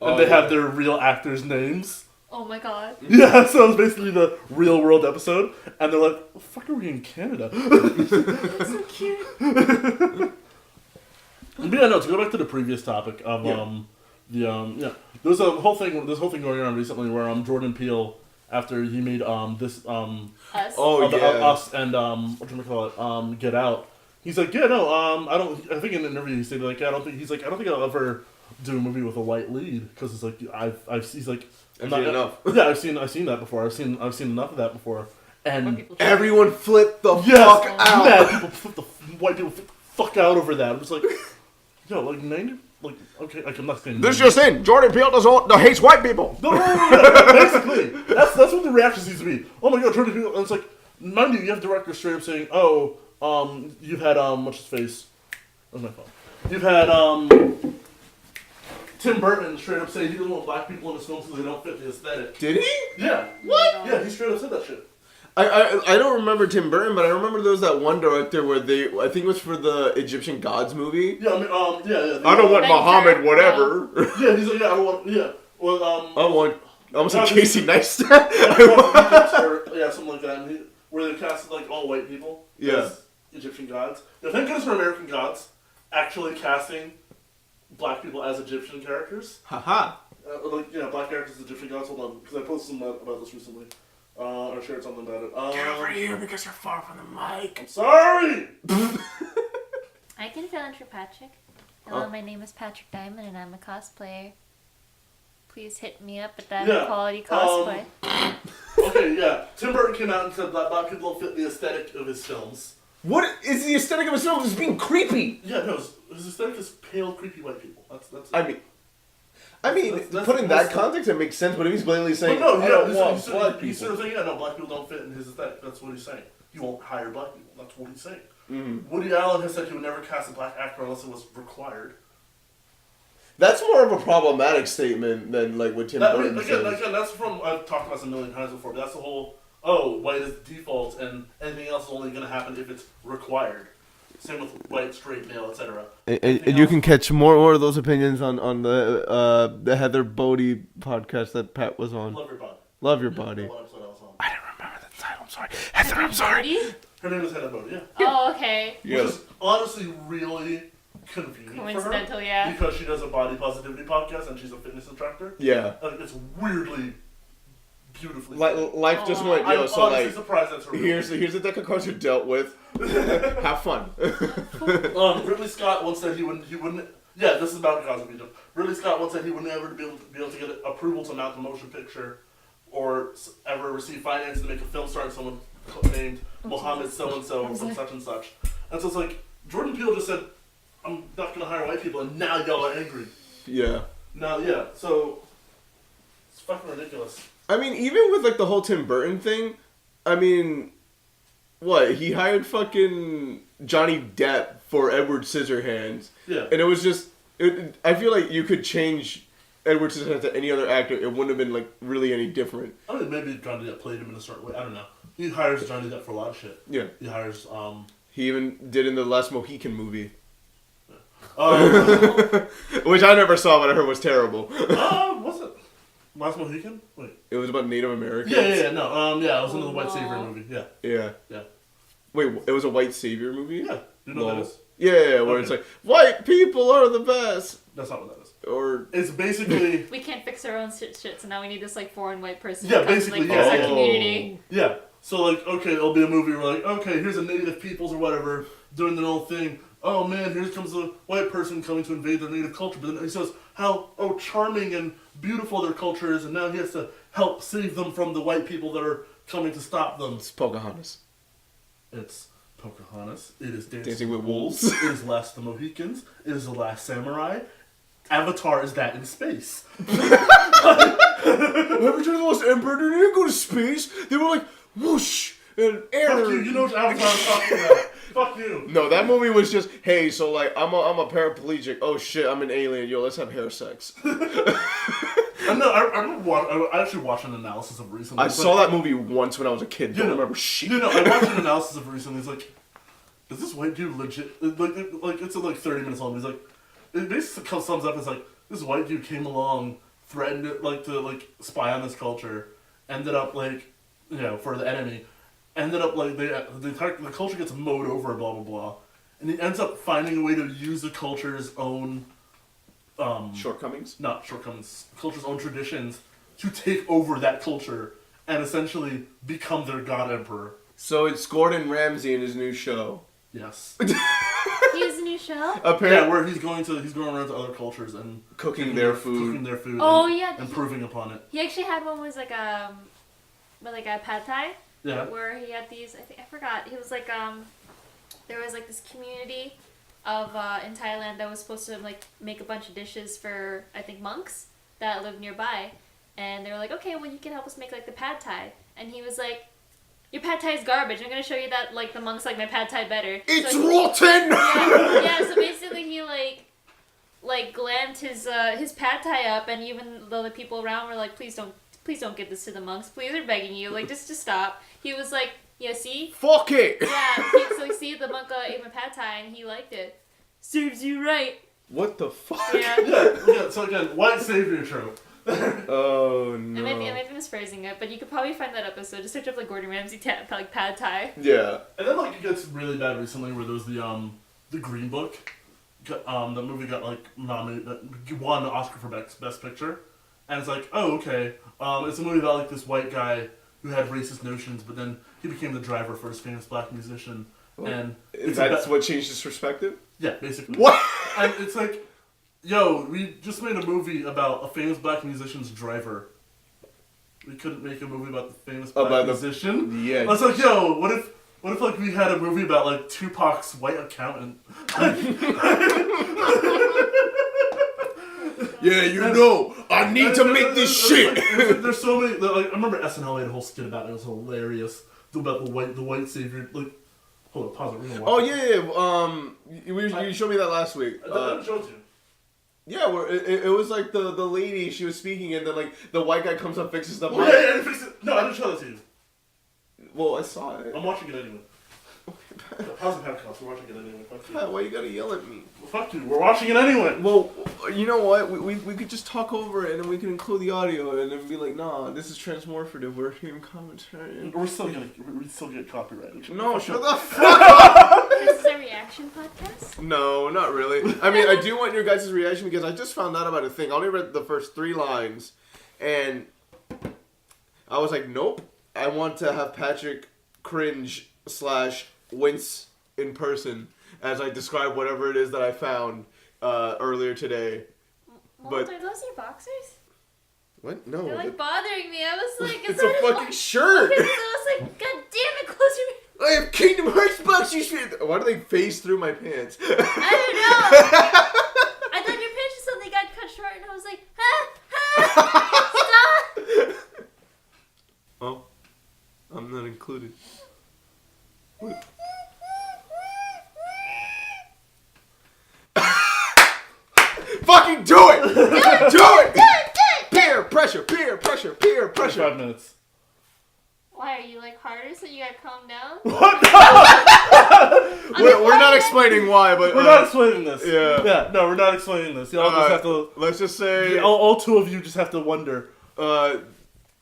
and they have their real actors' names. Oh my god. Yeah, so it's basically the real world episode, and they're like, "What the fuck are we in Canada?" That's so cute. But yeah, no. To go back to the previous topic of there's a whole thing going on recently where Jordan Peele, after he made Us. Us and whatchamacallit, Get Out. He's like, yeah, no, I think in an interview he said like, I don't think I'll ever do a movie with a white lead because it's like I've seen enough. Yeah, I've seen that before. I've seen enough of that before. And everyone flipped the fuck out. Mad white people flip the fuck out over that. I'm just like, yo, like 90. Like, okay, I'm not saying... This just in, Jordan Peele hates white people. No, basically. That's what the reaction seems to be. Oh my god, Jordan Peele... And it's like, mind you have directors straight up saying, oh, you've had, what's his face? Where's my phone? You've had, Tim Burton straight up saying he doesn't want black people in his films because they don't fit the aesthetic. Did he? Yeah. What? Yeah, he straight up said that shit. I don't remember Tim Burton, but I remember there was that one director where I think it was for the Egyptian Gods movie. Yeah, I mean, yeah. I don't want Muhammad, whatever. Yeah, he's like, yeah, I don't want, yeah. Well, I want, almost like Casey Neistat. Yeah, something like that. Where they casted like all white people. Yeah. As Egyptian gods. Now, thank goodness for American Gods actually casting black people as Egyptian characters. Haha. Black characters as Egyptian gods. Hold on, because I posted some about this recently. Or shared something about it. Get over here because you're far from the mic. I'm sorry! I can fill in for Patrick. Hello, my name is Patrick Diamond and I'm a cosplayer. Please hit me up at that quality cosplay. Okay, yeah. Tim Burton came out and said that black people don't fit the aesthetic of his films. What is the aesthetic of his films? It's being creepy. Yeah, no, his aesthetic is pale, creepy white people. That's Putting that context, it makes sense. But if he's blatantly saying, but no, he's sort of saying, black people don't fit in his aesthetic. That's what he's saying. He won't hire black people. That's what he's saying. Mm-hmm. Woody Allen has said he would never cast a black actor unless it was required. That's more of a problematic statement than like what Tim Burton says. Again, that's from, I've talked about this a million times before, but that's the whole, white is the default and anything else is only going to happen if it's required. Same with white, straight, male, etc. And you can catch more of those opinions on the Heather Bodie podcast that Pat was on. Love Your Body. Love Your Body. I don't remember the title. I'm sorry. Heather, I'm sorry. Her name is Heather Bodie, yeah. Oh, okay. Which is honestly really convenient coincidental, for her, yeah. because she does a body positivity podcast and she's a fitness instructor. Yeah. It's weirdly, beautifully. Life just went, I'm so honestly surprised that's her. Here's the deck of cards you're dealt with. Have fun. Ridley Scott once said he wouldn't. Yeah, this is about Cosby. Ridley Scott once said he would never be able to get approval to mount a motion picture, or ever receive finance to make a film starring someone named Mohammed so and so from such and such. And so it's like Jordan Peele just said, "I'm not gonna hire white people," and now y'all are angry. Yeah. Now, yeah. So it's fucking ridiculous. I mean, even with like the whole Tim Burton thing, I mean, what, he hired fucking Johnny Depp for Edward Scissorhands. Yeah. And it was just, I feel like you could change Edward Scissorhands to any other actor, it wouldn't have been like really any different. I mean, maybe Johnny Depp played him in a certain way. I don't know. He hires Johnny Depp for a lot of shit. Yeah. He hires. He even did in the Last Mohican movie. Yeah. Which I never saw, but I heard was terrible. Was it Last Mohican? Wait. It was about Native Americans. Yeah. No. Yeah. It was in the White Savior movie. Yeah. Yeah. Wait, it was a white savior movie? Yeah. You know what that is? Yeah, where it's like, white people are the best. That's not what that is. Or it's basically we can't fix our own shit, so now we need this like foreign white person. Yeah, to come basically, and, like, fix our community. Yeah. So like, okay, it'll be a movie where like, okay, here's a native peoples or whatever doing their own thing. Oh man, here comes a white person coming to invade their native culture. But then he says how charming and beautiful their culture is, and now he has to help save them from the white people that are coming to stop them. It's Pocahontas. It's Pocahontas. It is Dancing with Wolves. It is Last of the Mohicans. It is The Last Samurai. Avatar is that in space. Every time the Lost Emperor didn't go to space, they were like, whoosh, and air. Fuck you, you know what Avatar I'm talking about. Fuck you. No, that movie was just, hey, so like, I'm a paraplegic. Oh shit, I'm an alien. Yo, let's have hair sex. I actually watched an analysis of recently. I saw that movie once when I was a kid. Don't remember shit. I watched an analysis of recently. It's like, is this white dude legit? Like it's like 30 minutes long. He's like, it basically sums up as like, this white dude came along, threatened to spy on this culture, ended up for the enemy, ended up the culture gets mowed over, blah blah blah, and he ends up finding a way to use the culture's own shortcomings? Not shortcomings. Culture's own traditions to take over that culture and essentially become their god emperor. So it's Gordon Ramsay in his new show. Yes. He has a new show? Apparently, yeah, where he's going around to other cultures and cooking their food. Oh, yeah. Improving upon it. He actually had one was like a pad thai. Yeah. Where he had these, I forgot. He was like, there was like this community of in Thailand that was supposed to like make a bunch of dishes for, I think, monks that lived nearby. And they were like, okay, well, you can help us make like the pad thai. And he was like, your pad thai is garbage. I'm gonna show you that like the monks like my pad thai better. It's so rotten. Yeah. So basically, he like glammed his pad thai up, and even though the people around were like, please don't give this to the monks. Please, they're begging you. Like just stop. He was like, yeah, see. Fuck it. Yeah. So you see, the monk ate my pad thai, and he liked it. Serves you right. What the fuck? Yeah. Yeah. So again, white savior trope. Oh no. I might be misphrasing it, but you could probably find that episode. Just search up like Gordon Ramsay like pad thai. Yeah. And then like it gets really bad recently where there was the Green Book, the movie got like nominated, won the Oscar for Best Picture, and it's like, oh okay, it's a movie about like this white guy who had racist notions, but then he became the driver for this famous black musician, and that's what changed his perspective. Yeah, basically. What? And it's like, yo, we just made a movie about a famous black musician's driver. We couldn't make a movie about the famous black musician. Yeah. I was like, yo, what if like we had a movie about like Tupac's white accountant? Yeah, I need to make this shit. There's so many. Like, I remember SNL made a whole skit about it. It was hilarious. About the white savior. Like, hold on, pause it. We're gonna watch You showed me that last week. I didn't show it to you. Yeah, where it was like the lady, she was speaking, and then like the white guy comes up, fixes the mic. Yeah, fix it. No, I didn't show that to you. Well, I saw it. I'm watching it anyway. Pause the podcast. We're watching it anyway. Fuck you. Why you gotta yell at me? Well, fuck you. We're watching it anyway. Well, you know what? We could just talk over it, and then we can include the audio, and then be like, nah, this is transmorphative. We're hearing commentary. We still get copyrighted. No, shut the fuck up. This is a reaction podcast? No, not really. I mean, I do want your guys' reaction because I just found out about a thing. I only read the first 3 lines, and I was like, nope. I want to have Patrick cringe/wince in person as I describe whatever it is that I found earlier today. But are those your boxers? What? No. They're like bothering me. I was like, it's a fucking shirt. Okay, so I was like, God damn it, close your. I have Kingdom Hearts boxers. Why do they phase through my pants? I don't know. I thought your pants just suddenly got cut short, and I was like, stop. Oh, I'm not included. What? Fucking do it! Do it! Peer pressure, peer pressure, peer pressure. 5 minutes. Why, are you like harder so you gotta calm down? What? We're not explaining why, but we're not explaining this. Yeah. No, we're not explaining this. Y'all just have to. Let's just say all 2 of you just have to wonder.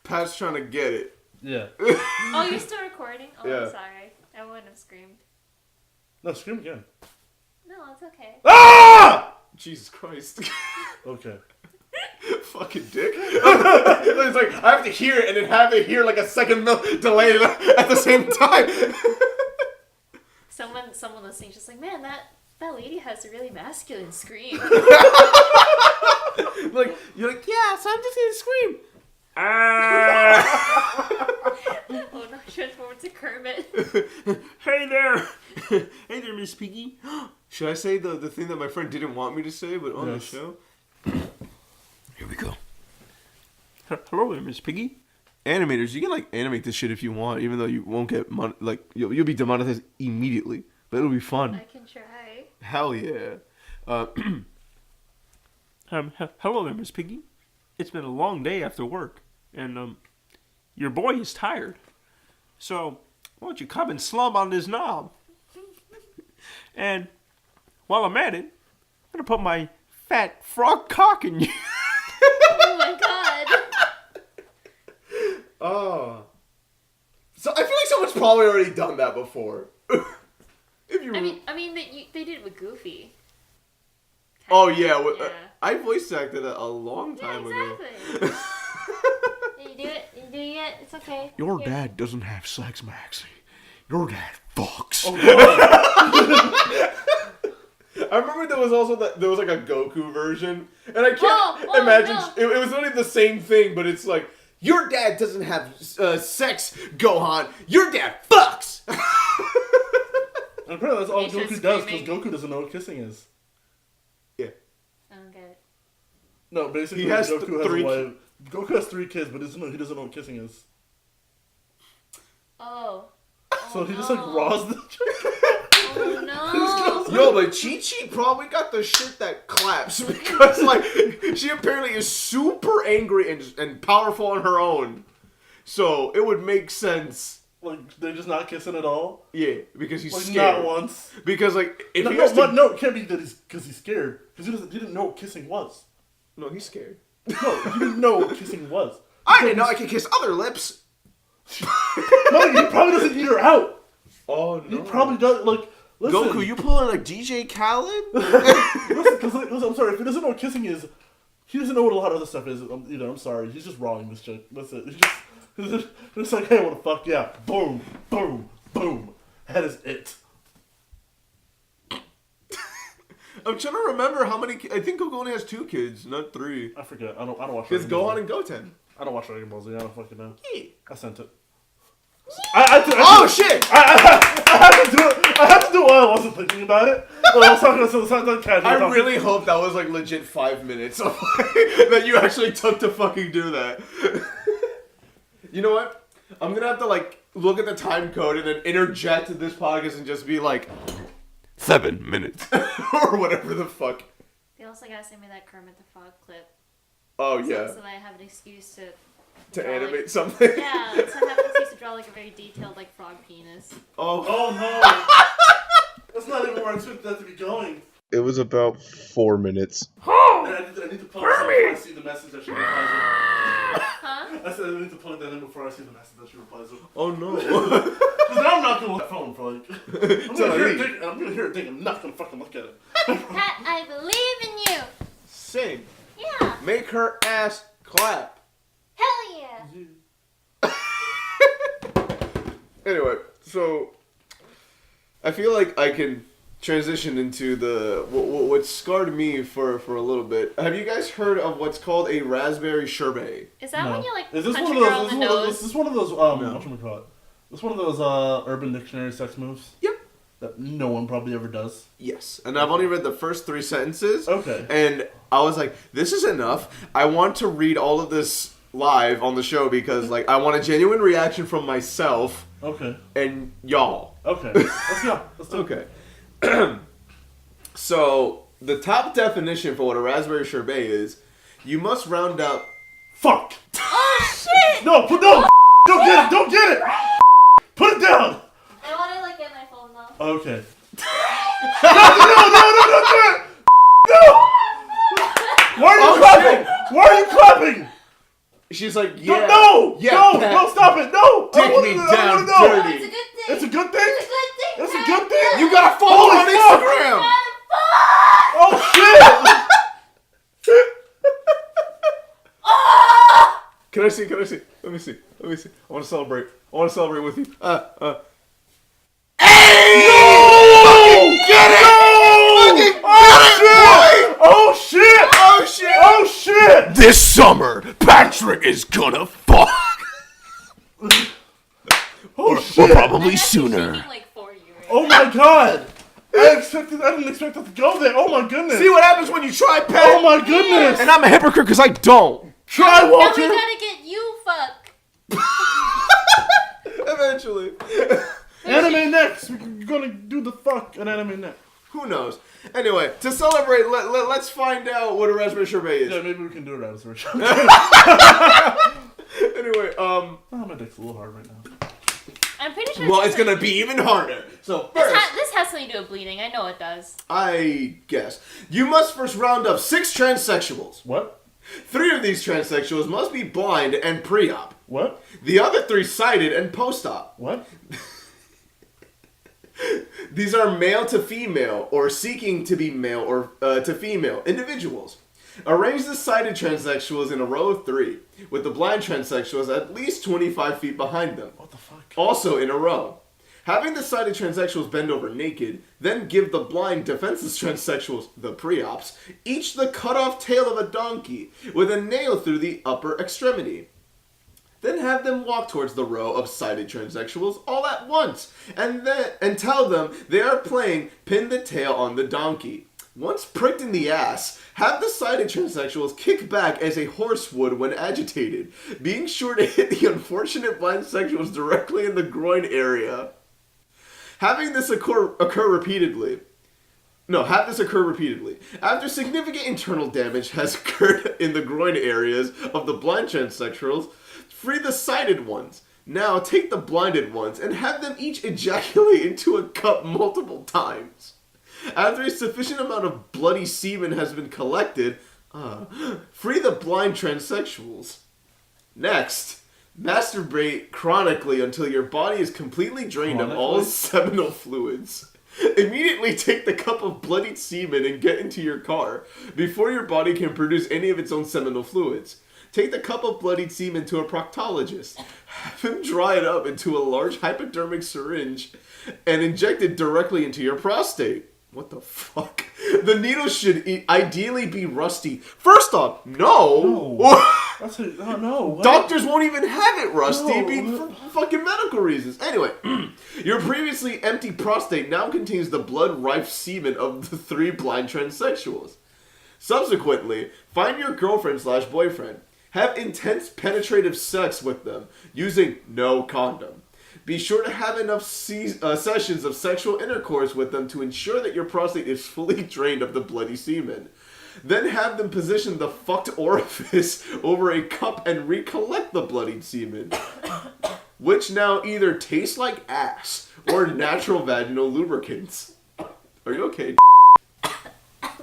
Pat's trying to get it. Yeah. Oh, you're still recording? Oh, yeah. I'm sorry. I wouldn't have screamed. No, scream again. No, it's okay. Ah! Jesus Christ. Okay. Fucking dick. It's like, I have to hear it and then have it here like a second delay at the same time. Someone listening just like, man, that lady has a really masculine scream. Like, you're like, yeah, so I'm just gonna scream. Oh no, transform to Kermit. Hey there. Hey there, Miss Piggy. Should I say the thing that my friend didn't want me to say, but on the show? Here we go. Hello there, Miss Piggy. Animators, you can like animate this shit if you want, even though you won't get you'll be demonetized immediately, but it'll be fun. I can try. Hell yeah. Hello there, Miss Piggy. It's been a long day after work, and your boy is tired. So why don't you come and slum on this knob? And while I'm at it, I'm gonna put my fat frog cock in you. Oh my god. Oh. So I feel like someone's probably already done that before. If you. I mean, they did it with Goofy. Oh yeah, I voice acted a long time ago. You do it. You doing it? It's okay. Your dad doesn't have sex, Maxie. Your dad fucks. Oh, I remember there was also there was like a Goku version, and I can't imagine it was only the same thing, but it's like your dad doesn't have sex, Gohan. Your dad fucks. And apparently that's all Goku does because Goku doesn't know what kissing is. Yeah. I don't get it. No, basically Goku has a wife. Goku has 3 kids, but he doesn't know what kissing is. Oh. So he just like raws the Oh no. Yo, but Chi-Chi probably got the shit that claps because like she apparently is super angry and powerful on her own. So it would make sense. Like they're just not kissing at all. Yeah, because he's like, scared. Not once. Because like if no, he has to... no, it can't be that because he's scared. Because he didn't know what kissing was. No, he's scared. No, he didn't know what kissing was. I didn't know I could kiss other lips. No, he probably doesn't eat her out. Oh no. He probably does. Listen. Goku, you pulling like DJ Khaled? Listen, I'm sorry. If he doesn't know what kissing is, he doesn't know what a lot of other stuff is. I'm sorry. He's just wronging this chick. That's it. He's just like, hey, I want to fuck. Yeah. Boom. Boom. Boom. That is it. I'm trying to remember how many. I think Goku only has 2 kids, not 3. I forget. I don't watch. It's Gohan and Goten. I don't watch Dragon Ball Z. I don't fucking know. Yeah. I sent it. Shit! I had to do it. I had to do it while I wasn't thinking about it. I was talking to some casual. I really hope that was like legit 5 minutes of that you actually took to fucking do that. You know what? I'm gonna have to like look at the time code and then interject this podcast and just be like 7 minutes or whatever the fuck. They also gotta send me that Kermit the Frog clip. Oh yeah. So that I have an excuse to animate like, something. Yeah, so I have an excuse to draw like a very detailed like frog penis. Oh no. That's not even where I expected that to be going. It was about 4 minutes. And I need to post that before I see the message that she replies with. Huh? I said I need to plug that in before I see the message that she replies with. Oh no. Because now I'm not going to look at the phone for like... I'm going to hear it think I'm not going to fucking look at it. Pat, I believe in you. Sing. Yeah. Make her ass clap. Hell yeah. Anyway, so I feel like I can transition into the what scarred me for a little bit. Have you guys heard of what's called a raspberry sherbet? Is that when you like is this punch one a of girl those? in the nose? Is this one of those? Whatchamacallit? Is this one of those Urban Dictionary sex moves? Yep. That no one probably ever does. Yes, and I've only read the first 3 sentences. Okay. And I was like, this is enough. I want to read all of this live on the show because like I want a genuine reaction from myself. Okay. And y'all. Okay. Let's go. Let's do it. Okay. So, the top definition for what a raspberry sherbet is, you must round up... Fuck! Oh shit! No! Don't get it! Don't get it! Put it down! I want to like get my phone though. Okay. No, don't do it! No! Why are you clapping? Shit. Why are you clapping? She's like, yeah. No! Yeah, no! Pat. No, stop it! No! Take me down dirty. It's a good thing. It's a good thing? You gotta follow Holy on fuck. Instagram! Oh shit! Can I see? Let me see. I want to celebrate. With you. Hey! No! Get it! No! Oh shit! Oh shit! This summer, Patrick is gonna fuck. Oh shit! Or probably I'm sooner. shaking, like, for you right Oh my god! I didn't expect it to go there. Oh my goodness! See what happens when you try, Pat? Oh my goodness! And I'm a hypocrite because I don't. Try, now Walter! we gotta get you fuck. Eventually. Anime next! We're gonna do the fuck an anime next. Who knows? Anyway, to celebrate, let's find out what a raspberry sherbet is. Yeah, maybe we can do it as a show. Anyway, Oh, my dick's a little hard right now. I'm pretty sure. well, it's gonna be even harder. So first, this has something to do with bleeding. I know it does. I guess you must first round up 6 transsexuals. What? 3 of these transsexuals must be blind and pre-op. What? The other 3 sighted and post-op. What? These are male to female or seeking to be male or to female individuals. Arrange the sighted transsexuals in a row of 3, with the blind transsexuals at least 25 feet behind them. What the fuck? Also in a row. Having the sighted transsexuals bend over naked, then give the blind defenseless transsexuals, the pre-ops, each the cut-off tail of a donkey with a nail through the upper extremity. Then have them walk towards the row of sighted transsexuals all at once, and tell them they are playing Pin the Tail on the Donkey. Once pricked in the ass, have the sighted transsexuals kick back as a horse would when agitated, being sure to hit the unfortunate blind sexuals directly in the groin area. Having this occur repeatedly. After significant internal damage has occurred in the groin areas of the blind transsexuals, free the sighted ones. Now take the blinded ones and have them each ejaculate into a cup multiple times. After a sufficient amount of bloody semen has been collected, free the blind transsexuals. Next, masturbate chronically until your body is completely drained of all seminal fluids. Immediately take the cup of bloodied semen and get into your car before your body can produce any of its own seminal fluids. Take the cup of bloodied semen to a proctologist. Have him dry it up into a large hypodermic syringe and inject it directly into your prostate. What the fuck? The needle should ideally be rusty. First off, no. No. What? Doctors won't even have it rusty for fucking medical reasons. Anyway, your previously empty prostate now contains the blood-rife semen of the 3 blind transsexuals. Subsequently, find your girlfriend/boyfriend. Have intense penetrative sex with them using no condom. Be sure to have enough sessions of sexual intercourse with them to ensure that your prostate is fully drained of the bloody semen. Then have them position the fucked orifice over a cup and recollect the bloodied semen, which now either tastes like ass or natural vaginal lubricants. Are you okay?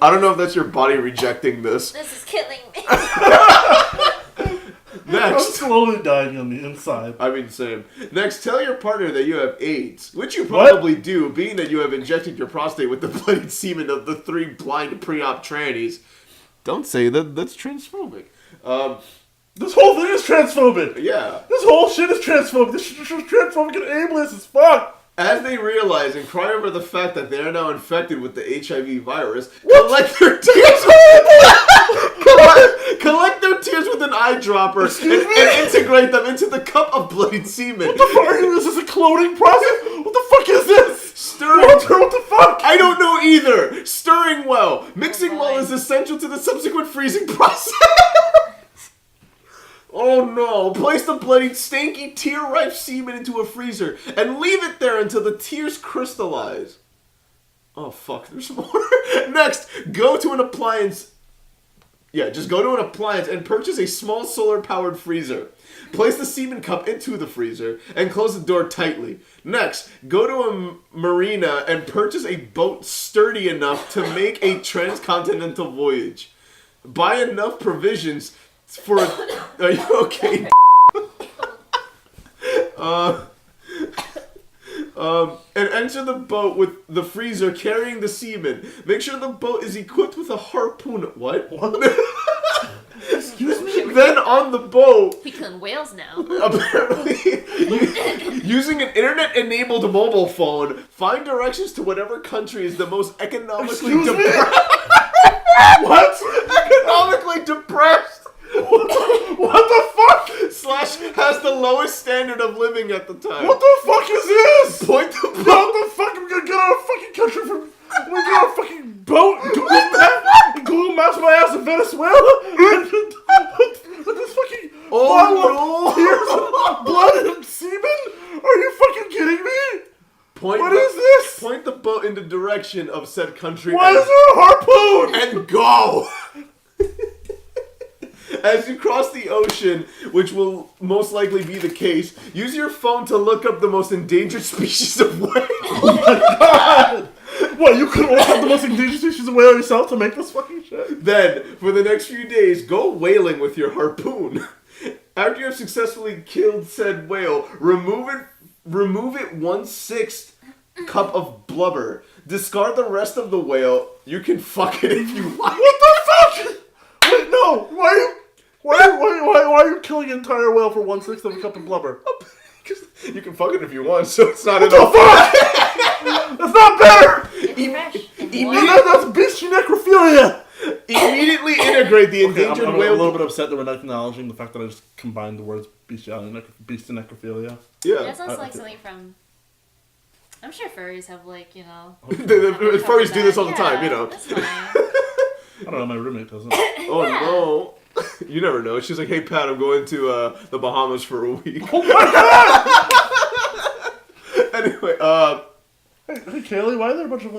I don't know if that's your body rejecting this. This is killing me. Next. I'm slowly dying on the inside. I mean, same. Next, tell your partner that you have AIDS, which you probably do, being that you have injected your prostate with the bloodied semen of the 3 blind pre-op trannies. Don't say that. That's transphobic. This whole thing is transphobic. Yeah. This whole shit is transphobic. This shit is transphobic and ableist as fuck. As they realize and cry over the fact that they are now infected with the HIV virus, collect their tears. collect their tears with an eyedropper and integrate them into the cup of bloodied semen. What the fuck? Is this a cloning process? What the fuck is this? Stirring. What the fuck? I don't know either. Stirring well. Mixing well is essential to the subsequent freezing process. Oh no. Place the bloodied, stanky, tear-ripe semen into a freezer and leave it there until the tears crystallize. Oh fuck, there's more. Next, go to an appliance. Yeah, just go to an appliance and purchase a small solar-powered freezer. Place the semen cup into the freezer and close the door tightly. Next, go to a marina and purchase a boat sturdy enough to make a transcontinental voyage. Buy enough provisions for a... Are you okay? And enter the boat with the freezer carrying the semen. Make sure the boat is equipped with a harpoon. What? Excuse me? Then on the boat... We killing whales now. Apparently, using an internet-enabled mobile phone, find directions to whatever country is the most economically What? Economically depressed. What the fuck? / has the lowest standard of living at the time. What the fuck is this? Point the What boat. the fuck? I'm gonna get out of fucking country from... I'm gonna get on a fucking boat. Google Maps my ass in Venezuela. With this fucking bottle of tears and blood and semen? Are you fucking kidding me? What is this? Point the boat in the direction of said country. Why is there a harpoon? And go! As you cross the ocean, which will most likely be the case, use your phone to look up the most endangered species of whale. Oh my god! What, you couldn't look up the most endangered species of whale yourself to make this fucking shit? Then, for the next few days, go whaling with your harpoon. After you have successfully killed said whale, remove it 1/6 cup of blubber. Discard the rest of the whale. You can fuck it if you like. What the fuck? Wait, no. Why are you killing an entire whale for 1/6 of a cup of blubber? Because you can fuck it if you want, so it's not What enough. the fuck? That's not better! That's bestial necrophilia! Immediately integrate the endangered I'm whale. a little bit upset that we're not acknowledging the fact that I just combined the words bestial necrophilia. Yeah. That sounds like something from... I'm sure furries have, like, you know... Furries do this all the time, you know. That's fine. I don't know, my roommate doesn't. Oh no. You never know. She's like, hey Pat, I'm going to the Bahamas for a week. Oh my god! Anyway, Hey Kaylee, why are there a bunch of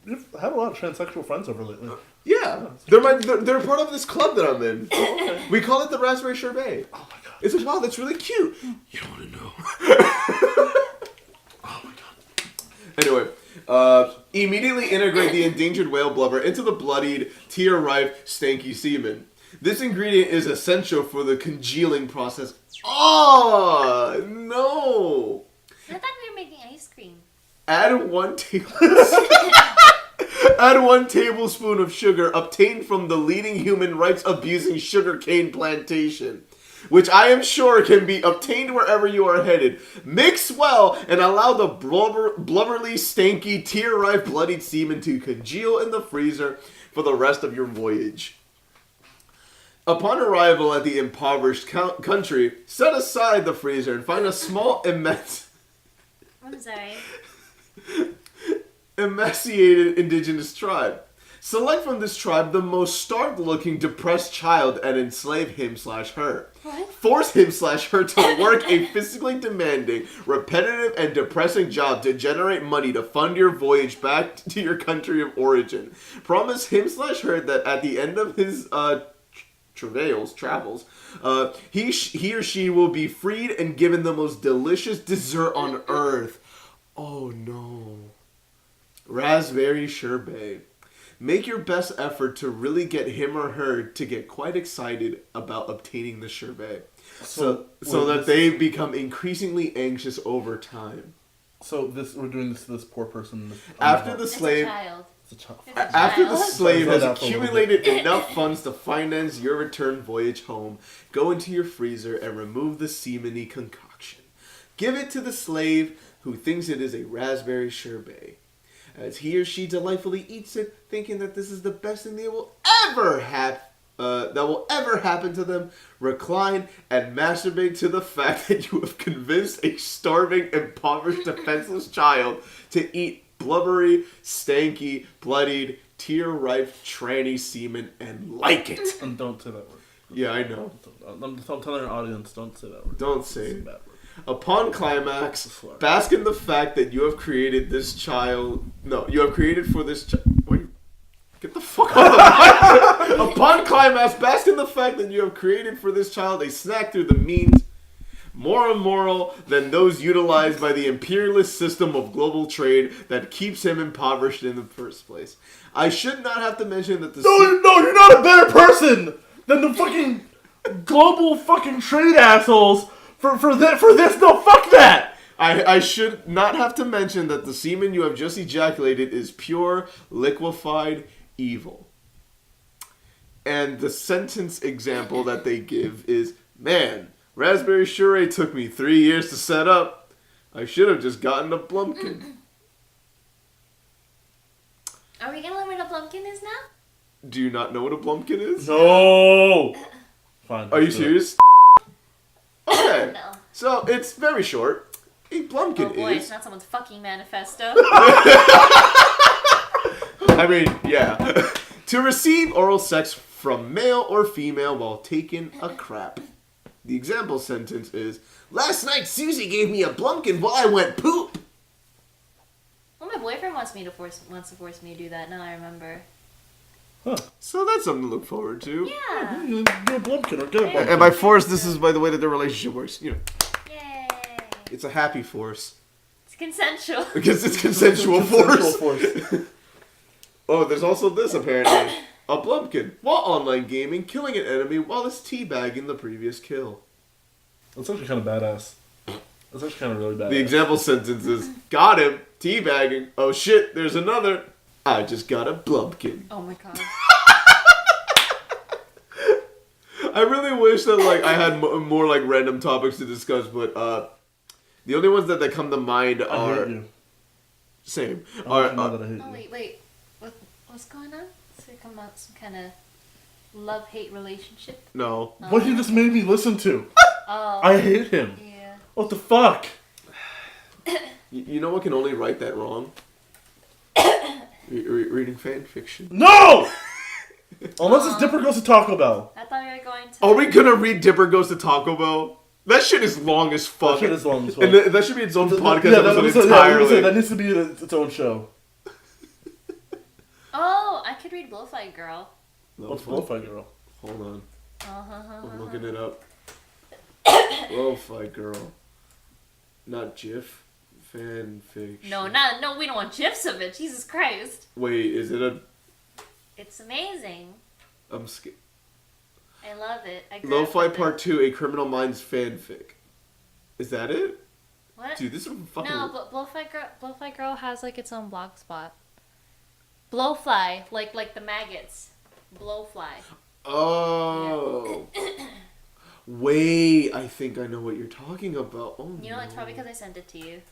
you've had a lot of transsexual friends over lately. yeah. They're part of this club that I'm in. Okay. We call it the Raspberry Sherbet. Oh my god. It's like, wow, that's really cute. You don't want to know. Oh my god. Anyway, immediately integrate the endangered whale blubber into the bloodied, tear-ripe, stanky semen. This ingredient is essential for the congealing process. Oh, no. I thought we were making ice cream. Add 1 tablespoon of sugar obtained from the leading human rights abusing sugarcane plantation, which I am sure can be obtained wherever you are headed. Mix well and allow the blubberly, stanky, tear-ripe, bloodied semen to congeal in the freezer for the rest of your voyage. Upon arrival at the impoverished country, set aside the freezer and find a small I'm sorry. emaciated indigenous tribe. Select from this tribe the most starved-looking, depressed child and enslave him/her. What? Force him/her to work a physically demanding, repetitive, and depressing job to generate money to fund your voyage back to your country of origin. Promise him/her that at the end of his travels, he or she will be freed and given the most delicious dessert on earth. Oh no. Raspberry sherbet. Make your best effort to really get him or her to get quite excited about obtaining the sherbet. So that they become increasingly anxious over time. So we're doing this to this poor person. After the slave... After the slave has accumulated enough funds to finance your return voyage home, go into your freezer and remove the semeny concoction. Give it to the slave who thinks it is a raspberry sherbet. As he or she delightfully eats it, thinking that this is the best thing that will ever happen to them, recline and masturbate to the fact that you have convinced a starving, impoverished, defenseless child to eat blubbery, stanky, bloodied, tear-ripe, tranny semen and like it. And don't say that word. Yeah, I know. I'm telling our audience, don't say that word. Don't say that word. Upon climax, bask in the fact that you have created this child... No, you have created for this child... Get the fuck out of the mic! Upon climax, bask in the fact that you have created for this child a snack through the means more immoral than those utilized by the imperialist system of global trade that keeps him impoverished in the first place. I should not have to mention that the... No, you're not a better person than the fucking global fucking trade assholes for this. No, fuck that! I should not have to mention that the semen you have just ejaculated is pure, liquefied evil. And the sentence example that they give is, man, raspberry sherbet took me 3 years to set up. I should have just gotten a Blumpkin. Are we gonna learn what a Blumpkin is now? Do you not know what a Blumpkin is? No! Fine. Are you serious? Okay. No. So, it's very short. A Blumpkin Oh boy, is... it's not someone's fucking manifesto. I mean, yeah. To receive oral sex from male or female while taking a crap. The example sentence is, last night Susie gave me a Blumpkin while I went poop. Well, my boyfriend wants to force me to do that. Now I remember. Huh. So that's something to look forward to. Yeah. You're a Blumpkin or get a Blumpkin. And by force, this is by the way that their relationship works. You know, Yay. it's a happy force. It's consensual. Because it's consensual force. Oh, there's also this apparently. A Blumpkin, while online gaming, killing an enemy while it's teabagging the previous kill. That's actually kind of badass. That's actually kind of really badass. The example sentence is, got him, teabagging. Oh shit, there's another. I just got a Blumpkin. Oh my god. I really wish that like I had more like random topics to discuss, but the only ones that come to mind are... I hate you. Same. Oh wait. What's going on? Is there come out some kind of love-hate relationship? No. What he just made me listen to. Oh. I hate him. Yeah. What the fuck? You know what can only right that wrong? Reading fan fiction. No! Unless it's Dipper Goes to Taco Bell. I thought you were going to... Are we gonna read Dipper Goes to Taco Bell? That shit is long as fuck. That shit is long as fuck. And that should be its own podcast episode entirely. entirely. That needs to be its own show. Oh, I could read Blowfight Girl. What's Blowfight Girl? Hold on. Uh-huh. I'm looking it up. Blowfight Girl. Not GIF. Fan fiction. No, we don't want GIFs of it. Jesus Christ. Wait, is it a... It's amazing. I'm scared. I love it. Lo-Fi Part 2, A Criminal Minds fanfic. Is that it? What? Dude, this is fucking... No, but Blowfly Girl has, like, its own blog spot. Blowfly, like the maggots. Blowfly. Oh. Yeah. Wait, I think I know what you're talking about. Oh, you know, it's probably because I sent it to you.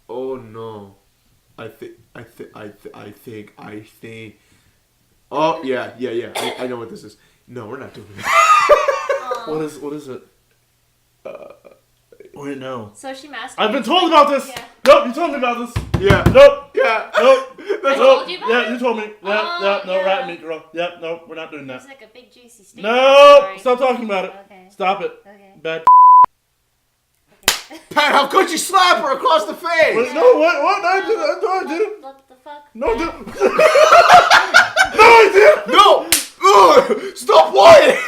Oh, no. I think. Oh, yeah. I know what this is. No, we're not doing that. What is it? Wait, no. So she masturbated. I've been told about this. Yeah. Nope, you told me about this. Yeah. Nope. Yeah. Nope. I told you about yeah, it? you told me. Yeah, no, yeah. rat meat, girl. Yep, nope, we're not doing that. It's like a big juicy steak. No, stop talking about it. Okay. Stop it. Okay. Bad. Okay. Pat, how could you slap her across the face? Wait, no, what? No, I didn't. What the fuck? No, I didn't. No, I didn't. No! Ugh, stop whining!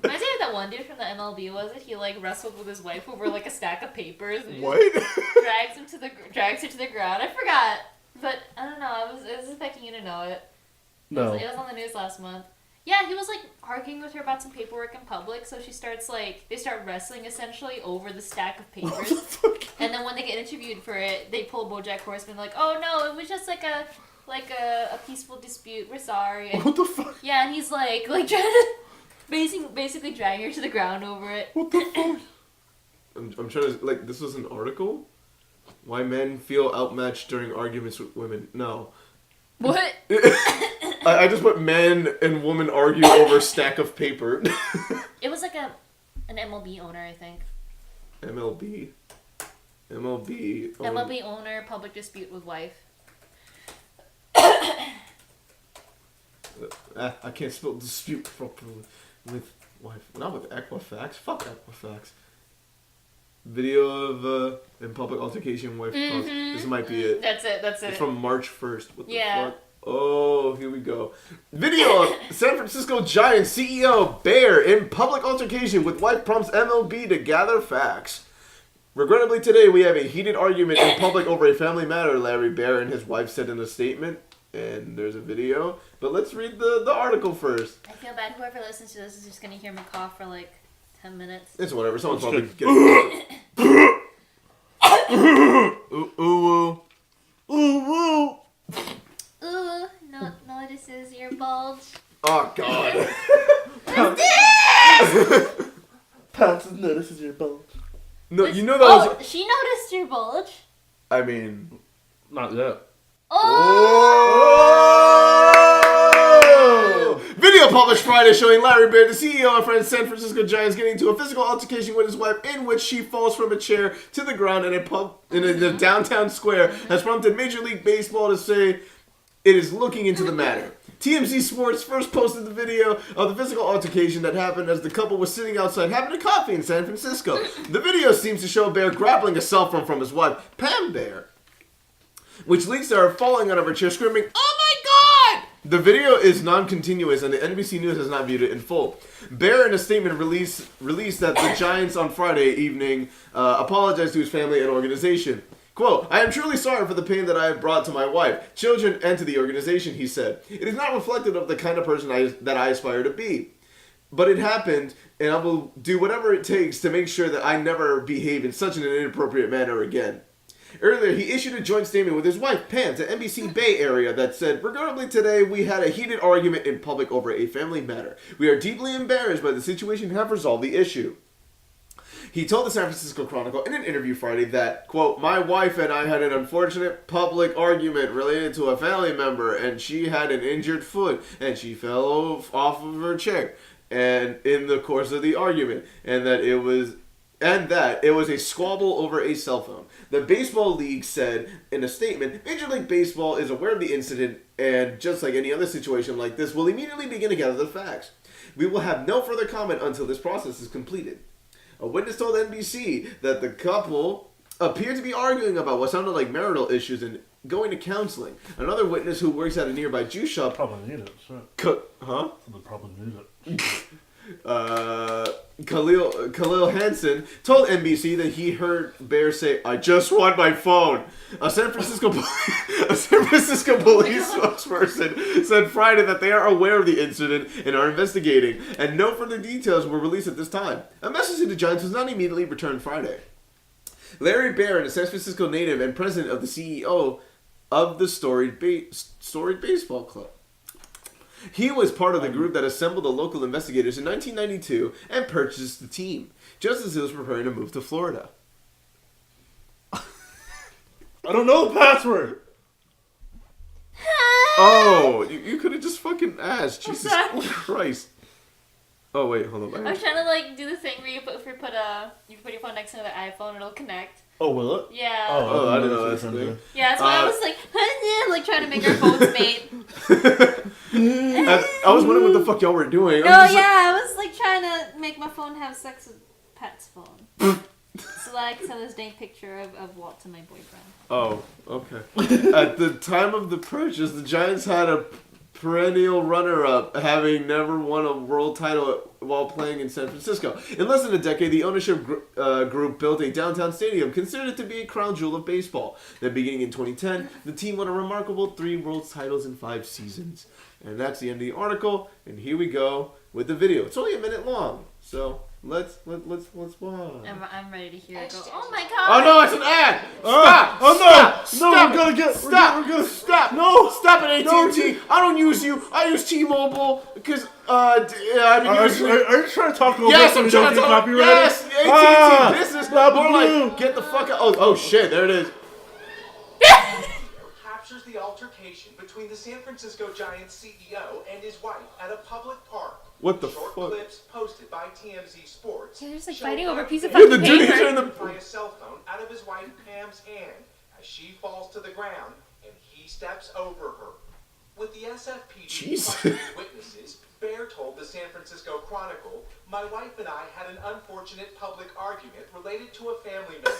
Reminds me of that one dude from the MLB, was it? He like wrestled with his wife over like a stack of papers and What? drags her to the ground. I forgot. But I don't know, it was expecting you to know it. No. It was on the news last month. Yeah, he was like arguing with her about some paperwork in public, so she starts they start wrestling essentially over the stack of papers. And then when they get interviewed for it, they pull BoJack Horseman like, "Oh no, it was just like a peaceful dispute. We're sorry." And, What the fuck? yeah, and he's like trying to basically dragging her to the ground over it. What the fuck? I'm trying to, this was an article? Why men feel outmatched during arguments with women. No. What? I just put men and women argue over a stack of paper. It was like an MLB owner, I think. MLB. MLB owner, public dispute with wife. I can't spell dispute properly with wife. Not with Equifax. Fuck Equifax. Video of in public altercation, wife. This might be it. That's it. It's from March 1st. What the Yeah. fuck? Oh, here we go. Video of San Francisco Giants CEO Bear in public altercation with wife prompts MLB to gather facts. Regrettably today, we have a heated argument in public over a family matter, Larry Bear and his wife said in a statement. And there's a video. But let's read the article first. I feel bad. Whoever listens to this is just going to hear me cough for 10 minutes. It's whatever. Someone's probably getting ooh. Ooh, notices your bulge. Oh, God. Pounce notices your bulge. No, you know that was... she noticed your bulge. I mean... Not yet. Oh! Video published Friday showing Larry Bear, the CEO of San Francisco Giants, getting into a physical altercation with his wife in which she falls from a chair to the ground in a downtown square has prompted Major League Baseball to say it is looking into the matter. TMZ Sports first posted the video of the physical altercation that happened as the couple was sitting outside having a coffee in San Francisco. The video seems to show Bear grabbing a cell phone from his wife, Pam Bear, which leads to her falling out of her chair screaming, "Oh my God!" The video is non-continuous and the NBC News has not viewed it in full. Bear, in a statement released that the Giants on Friday evening apologized to his family and organization. Quote, "I am truly sorry for the pain that I have brought to my wife, children, and to the organization," he said. "It is not reflective of the kind of person that I aspire to be. But it happened, and I will do whatever it takes to make sure that I never behave in such an inappropriate manner again." Earlier, he issued a joint statement with his wife, Pam, to NBC Bay Area that said, "Regrettably today, we had a heated argument in public over a family matter. We are deeply embarrassed by the situation and have resolved the issue." He told the San Francisco Chronicle in an interview Friday that, quote, "My wife and I had an unfortunate public argument related to a family member, and she had an injured foot, and she fell off of her chair and in the course of the argument, and that it was a squabble over a cell phone." The Baseball League said in a statement, "Major League Baseball is aware of the incident, and just like any other situation like this, will immediately begin to gather the facts. We will have no further comment until this process is completed." A witness told NBC that the couple appeared to be arguing about what sounded like marital issues and going to counseling. Another witness who works at a nearby juice shop... Probably need it, sure. Huh? They probably need it. Khalil Hansen told NBC that he heard Bear say, "I just want my phone." A San Francisco police spokesperson said Friday that they are aware of the incident and are investigating, and no further details were released at this time. A message to the Giants was not immediately returned Friday. Larry Barron, a San Francisco native and president of the CEO of the storied baseball club. He was part of the group that assembled the local investigators in 1992 and purchased the team, just as it was preparing to move to Florida. I don't know the password. Oh, you could have just fucking asked. Jesus Christ. Oh wait, hold on. I was trying to like do the thing where you put your phone next to the iPhone, it'll connect. Oh, will it? Yeah. Oh, I didn't know that's something. Yeah, that's why I was like trying to make our phones mate. I was wondering what the fuck y'all were doing. I was like trying to make my phone have sex with Pat's phone. So that I can send this dang picture of Walt to my boyfriend. Oh, okay. At the time of the purchase, the Giants had a perennial runner-up, having never won a world title while playing in San Francisco. In less than a decade, the ownership group built a downtown stadium, considered it to be a crown jewel of baseball. Then beginning in 2010, the team won a remarkable 3 world titles in 5 seasons. And that's the end of the article, and here we go with the video. It's only a minute long, so let's watch. I'm ready to hear it go. Oh my god! Oh no, it's an ad! Stop! Oh no! Stop! No, we're gonna get... Stop! We're gonna... Stop! No! Stop it, AT&T! No. I don't use you. I use T-Mobile because Are you trying to talk a little yes, bit so I'm we trying don't to get talk. copyrighted? Yes, AT&T business. More like get the fuck out. Oh shit! There it is. Captures the altercation between the San Francisco Giants CEO and his wife at a public park. What the Short fuck? clips posted by TMZ Sports. Yeah, they're just like show fighting over a piece of Yeah, the fucking dude is paper. in the. by a cell phone out of his wife Pam's hand as she falls to the ground and he steps over her. With the SFPD Jesus. questioning witnesses, Bear told the San Francisco Chronicle, "My wife and I had an unfortunate public argument related to a family member.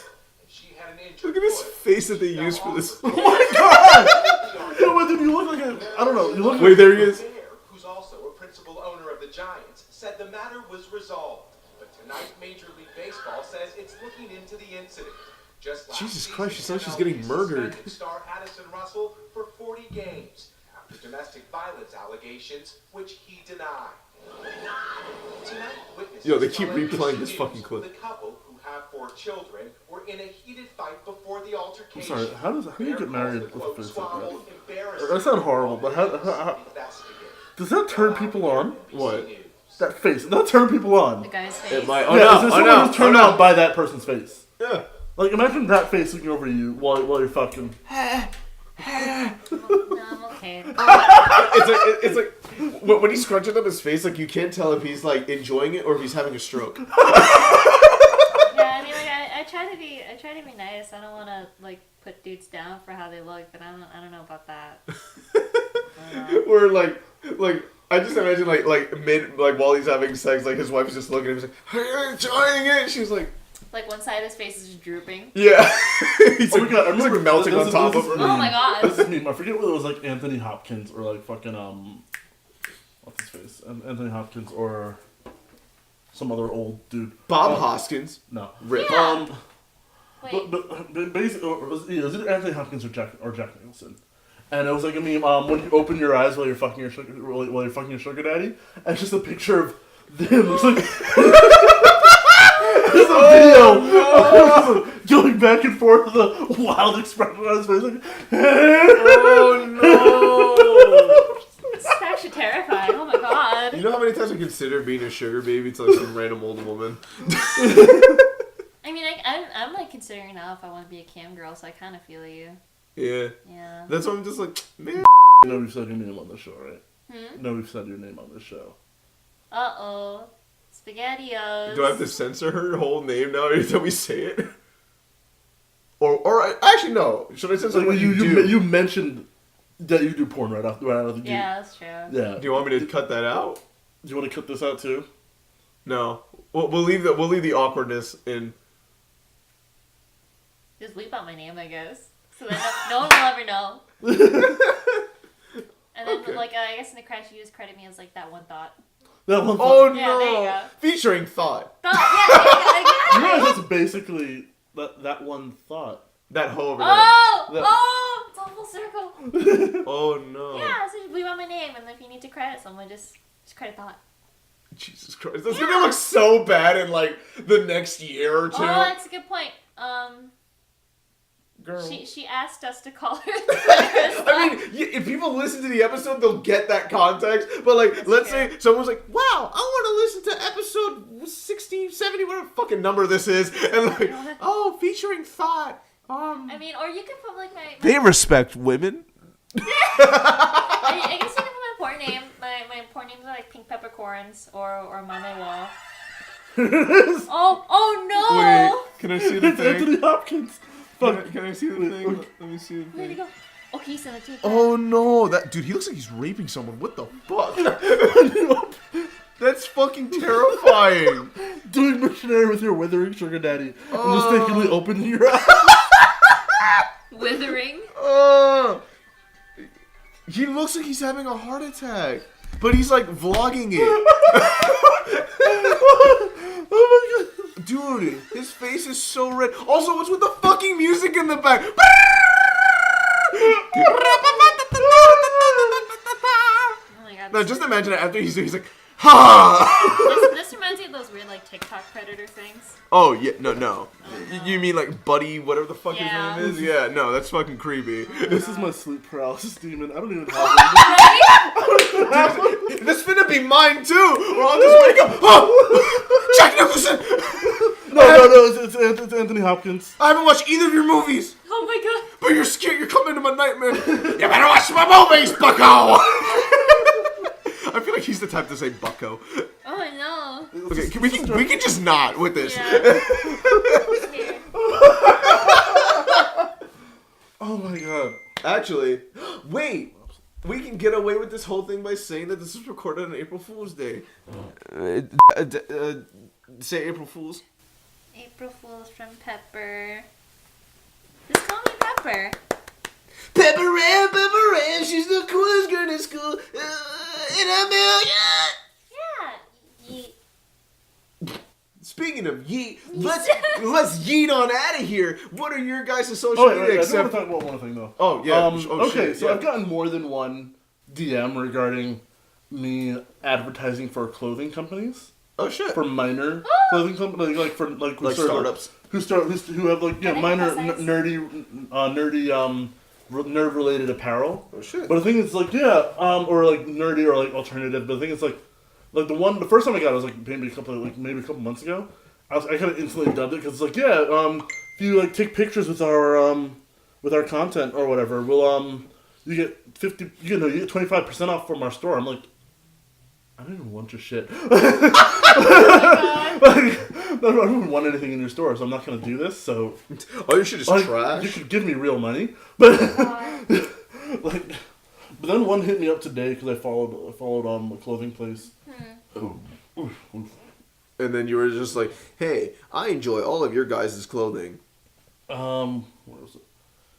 She had an injured Look at his foot. face that they used for this. Oh my god! You know what, dude? You look like a... I don't know. You look Wait, there he is. Bear, who's also a principal owner of the Giants, said the matter was resolved. But tonight, Major League Baseball says it's looking into the incident. Just last Jesus season, Christ, she sounds like she's MLB getting murdered. suspended star Addison Russell for 40 games after domestic violence allegations, which he denied. Tonight, witnesses Yo, they keep tell NBC replaying this News fucking clip. The couple, who have 4 children, were in a heated fight before the altercation. I'm sorry, how do you get married with a face like that? that? That sounds horrible, but how does that turn people on? What? That face. That turn people on. The guy's face. It might. Is there someone who's turned out by that person's face? Yeah. Like, imagine that face looking over you while you're fucking. No, I'm okay. It's like when he's scrunching up his face, like you can't tell if he's like enjoying it or if he's having a stroke. Yeah, I mean, like I try to be nice. I don't want to like put dudes down for how they look, but I don't know about that. Where like I just imagine like while he's having sex, like his wife is just looking at him, he's like, "Are you enjoying it?" She's like one side of his face is just drooping. yeah. He's Oh my god, I remember like melting this on is- top this of is her. Oh my god. This is me. I forget whether it was like Anthony Hopkins or like fucking what's his face? Anthony Hopkins or some other old dude. Bob Hoskins. No. Rip. Yeah. Wait. But basically, it was either Anthony Hopkins or Jack Nicholson. And it was like a meme when you open your eyes while you're fucking your sugar daddy, and it's just a picture of them. It's like there's a video of him going back and forth with a wild expression on his face. Like, Oh no! It's actually terrifying. Oh my god. You know how many times I considered being a sugar baby to like some random old woman? I mean, I'm like considering now if I want to be a cam girl, so I kind of feel you. Yeah. Yeah. That's why I'm just like, man. you know we've said your name on this show, right? No, we've said your name on this show. Uh-oh. SpaghettiOs. Do I have to censor her whole name now every time we say it? Or actually no. Should I censor what you do? You mentioned that you do porn right out of the gate. Yeah, that's true. Yeah. Do you want me to cut that out? Do you want to cut this out too? No. We'll leave the awkwardness in. Just bleep out my name, I guess. So that no one will ever know. And then, Okay. like, I guess in the crash, you just credit me as, like, that one thought. That one. Oh Yeah, no! there you go. Featuring Thought. Yeah, there you go. You realize that's basically that one thought. That hoe over there. Oh, it's all full circle. Oh no. Yeah, so you leave out my name, and if you need to credit someone, just credit Thought. Jesus Christ. That's gonna look so bad in like the next year or two. Oh, that's a good point. Girl. She asked us to call her. I mean, if people listen to the episode, they'll get that context. But, like, let's say someone's like, wow, I want to listen to episode 60, 70, whatever fucking number this is. And, like, oh, featuring Thought. I mean, or you can put, like, my... They respect women. I guess you can put my porn name. My porn names are, like, Pink Peppercorns or Mama Wall. Oh, no! Wait, can I see the It's thing? Anthony Hopkins. Can I see the thing? Let me see the thing. Where'd he go? Oh, he's in the too. Oh no, that dude, he looks like he's raping someone. What the fuck? That's fucking terrifying. Doing missionary with your withering sugar daddy and mistakenly opening your eyes. Withering? He looks like he's having a heart attack, but he's like vlogging it. Oh my god. Dude, his face is so red. Also, what's with the fucking music in the back? Oh my god. No, just imagine it after he's like, ha! This reminds me of those weird, like, TikTok predator things. Oh, yeah, no. You mean like Buddy, whatever the fuck Yeah. his name is? Yeah, no, that's fucking creepy. This is my sleep paralysis demon. I don't even have one. This finna be mine too! Or I'll just wake up, oh! Jack Nicholson! No, it's Anthony Hopkins. I haven't watched either of your movies, Oh my god. but you're scared, you're coming into my nightmare. You better watch my movies, bucko! I feel like he's the type to say bucko. Oh no. Okay, we can just not with this. Yeah. Oh my god. Actually, wait. We can get away with this whole thing by saying that this was recorded on April Fool's Day. Say April Fool's. April Fool's from Pepper. Just call me Pepper. Pepper Ann, she's the coolest girl in school in a million. Yeah. Yeet. Speaking of yeet, let's yeet on out of here. What are your guys' social media I do want except? to talk about one thing though. Oh yeah. Okay, shit, so yeah. I've gotten more than one DM regarding me advertising for clothing companies. Oh shit. For minor clothing companies, like for startups who have like minor nerdy nerd related apparel. Oh shit. But the thing is like or like nerdy or like alternative. But the thing is like the first time I got it was like maybe a couple months ago. I kind of instantly dubbed it because it's like if you like take pictures with our content or whatever, we'll you get 25% off from our store. I'm like, I don't even want your shit. I don't even want anything in your store, so I'm not gonna do this. So all your shit is trash. You could give me real money, but but then one hit me up today because I followed a clothing place. And then you were just like, hey, I enjoy all of your guys' clothing. Where was it?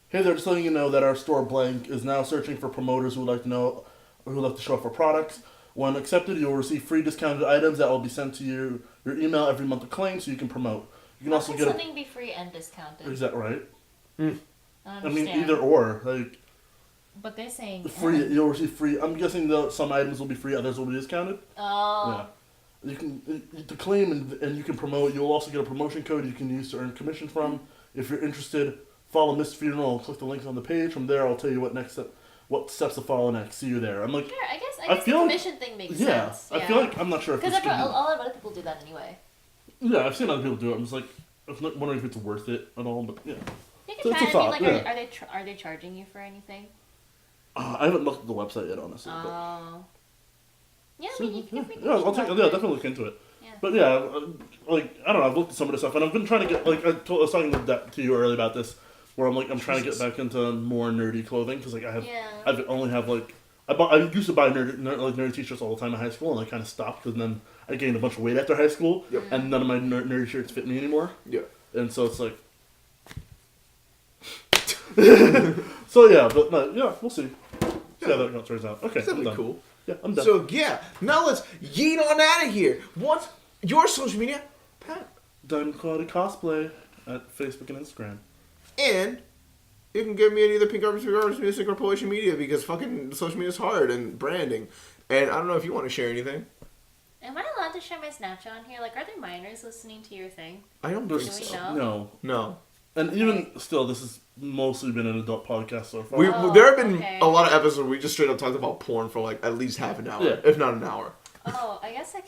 Hey there, just letting you know that our store blank is now searching for promoters who would like to show up for products. When accepted, you'll receive free discounted items that will be sent to your email every month to claim, so you can promote. You can also get something be free and discounted. Is that right? I mean, either or. Like, but they're saying free. You'll receive free. I'm guessing some items will be free, others will be discounted. Oh. Yeah. You can to claim and you can promote. You'll also get a promotion code you can use to earn commission from. If you're interested, follow Miss Funeral and click the links on the page. From there, I'll tell you what steps to follow next. See you there. I'm like, sure, I guess the commission thing makes sense. Yeah. I feel like I'm not sure if because a lot of other people do that anyway. Yeah, I've seen other people do it. I'm just like, I'm not wondering if it's worth it at all. But yeah, You can try. I mean, like, are they charging you for anything? I haven't looked at the website yet, honestly. Oh. Yeah, I So, mean, you can definitely look into it. Yeah. But yeah, like, I don't know, I've looked at some of this stuff, and I've been trying to get, like, I was talking to you earlier about this, where I'm trying to get back into more nerdy clothing, because, like, I used to buy nerdy t-shirts all the time in high school, and I kind of stopped, because then I gained a bunch of weight after high school, and none of my nerdy shirts fit me anymore. Yeah. And so it's like... So yeah, but no, yeah, we'll see. See how that turns out. Okay, That'd be cool. Yeah, I'm done. So, now let's yeet on out of here. What's your social media, Pat? Diamond Quality Cosplay at Facebook and Instagram. And you can get me at either Pink Garbage, Music, or Pollution Media because fucking social media is hard and branding. And I don't know if you want to share anything. Am I allowed to share my Snapchat on here? Like, are there minors listening to your thing? I don't think so. No. No. And even still, this has mostly been an adult podcast so far. There have been a lot of episodes where we just straight up talked about porn for like at least half an hour, if not an hour. Oh, I guess I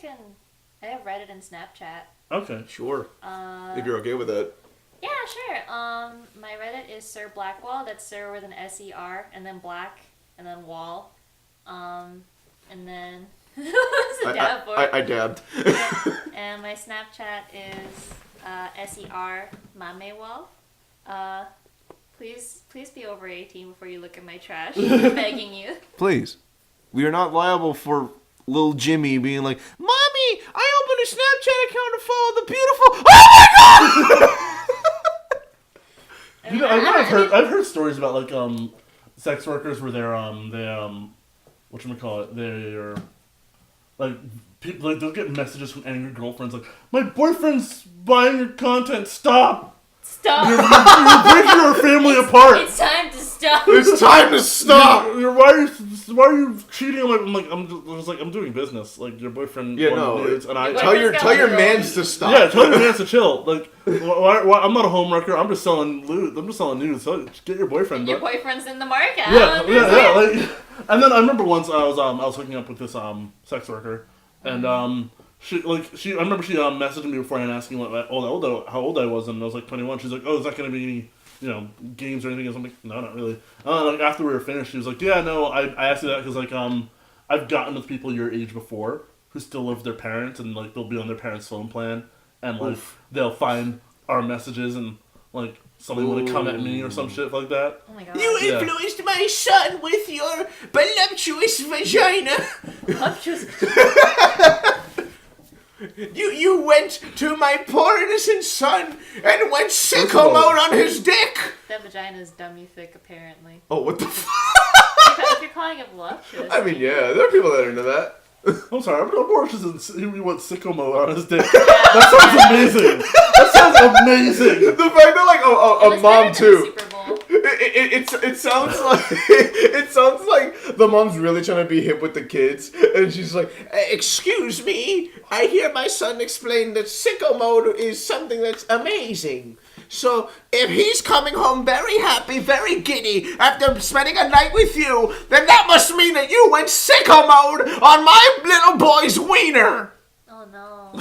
have Reddit and Snapchat. Okay. Sure. If you're okay with it. Yeah, sure. My Reddit is Sir Blackwall. That's Sir with an S-E-R, and then Black, and then Wall. And then... What's the dab for? I dabbed. And my Snapchat is S-E-R Mamewall. Please be over 18 before you look at my trash. I'm begging you. Please. We are not liable for little Jimmy being like, Mommy, I opened a Snapchat account to follow the beautiful... Oh my God! You know, I've heard stories about like sex workers where they're whatchamacallit, they're like people like they'll get messages from angry girlfriends like, my boyfriend's buying your content, stop! You're breaking our family apart. It's time to stop. It's time to stop. Why are you cheating? I'm doing business. Like your boyfriend. Yeah, no. Nudes, and I tell your mans to stop. Yeah, tell your mans to chill. Like, why, I'm not a homewrecker. I'm just selling loot. I'm just selling nudes. So get your boyfriend. Your boyfriend's in the market. Yeah. Like, and then I remember once I was hooking up with this sex worker, and She remember she messaged me beforehand asking how old I was, and I was like 21. She's like, oh, is that going to be any, games or anything? And I'm like, no, not really. Like after we were finished, she was like, yeah, no, I asked you that because like I've gotten with people your age before who still live with their parents, and like they'll be on their parents' phone plan, and like they'll find our messages and like somebody want to come at me or some shit like that. Oh my God. You influenced my son with your voluptuous vagina. Voluptuous. You went to my poor innocent son and went sicko mode on his dick. That vagina's dummy thick, apparently. Oh, what the fuck? If you're calling it voluptuous. I mean, yeah, there are people that are into that. I'm sorry, I'm more interested in he went sicko mode on his dick. That sounds amazing. That sounds amazing. The fact that like a mom too. It sounds like the mom's really trying to be hip with the kids, and she's like, "Excuse me, I hear my son explain that sicko mode is something that's amazing. So if he's coming home very happy, very giddy after spending a night with you, then that must mean that you went sicko mode on my little boy's wiener." Oh no.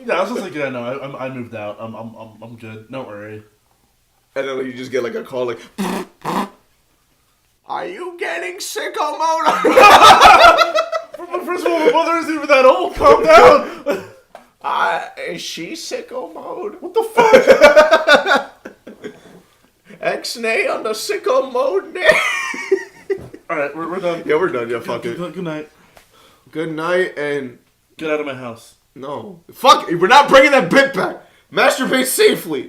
Yeah, I was just like, yeah, no, I moved out. I'm good. Don't worry. And then you just get like a call like, "Are you getting sicko mode?" First of all, my mother isn't even that old. Calm down. Is she sicko mode? What the fuck? X-nay on the sicko mode nay. Alright, we're done. Yeah, we're done. Yeah, fuck it. Good night. Good night and... Get out of my house. No. Fuck it. We're not bringing that bit back. Masturbate safely.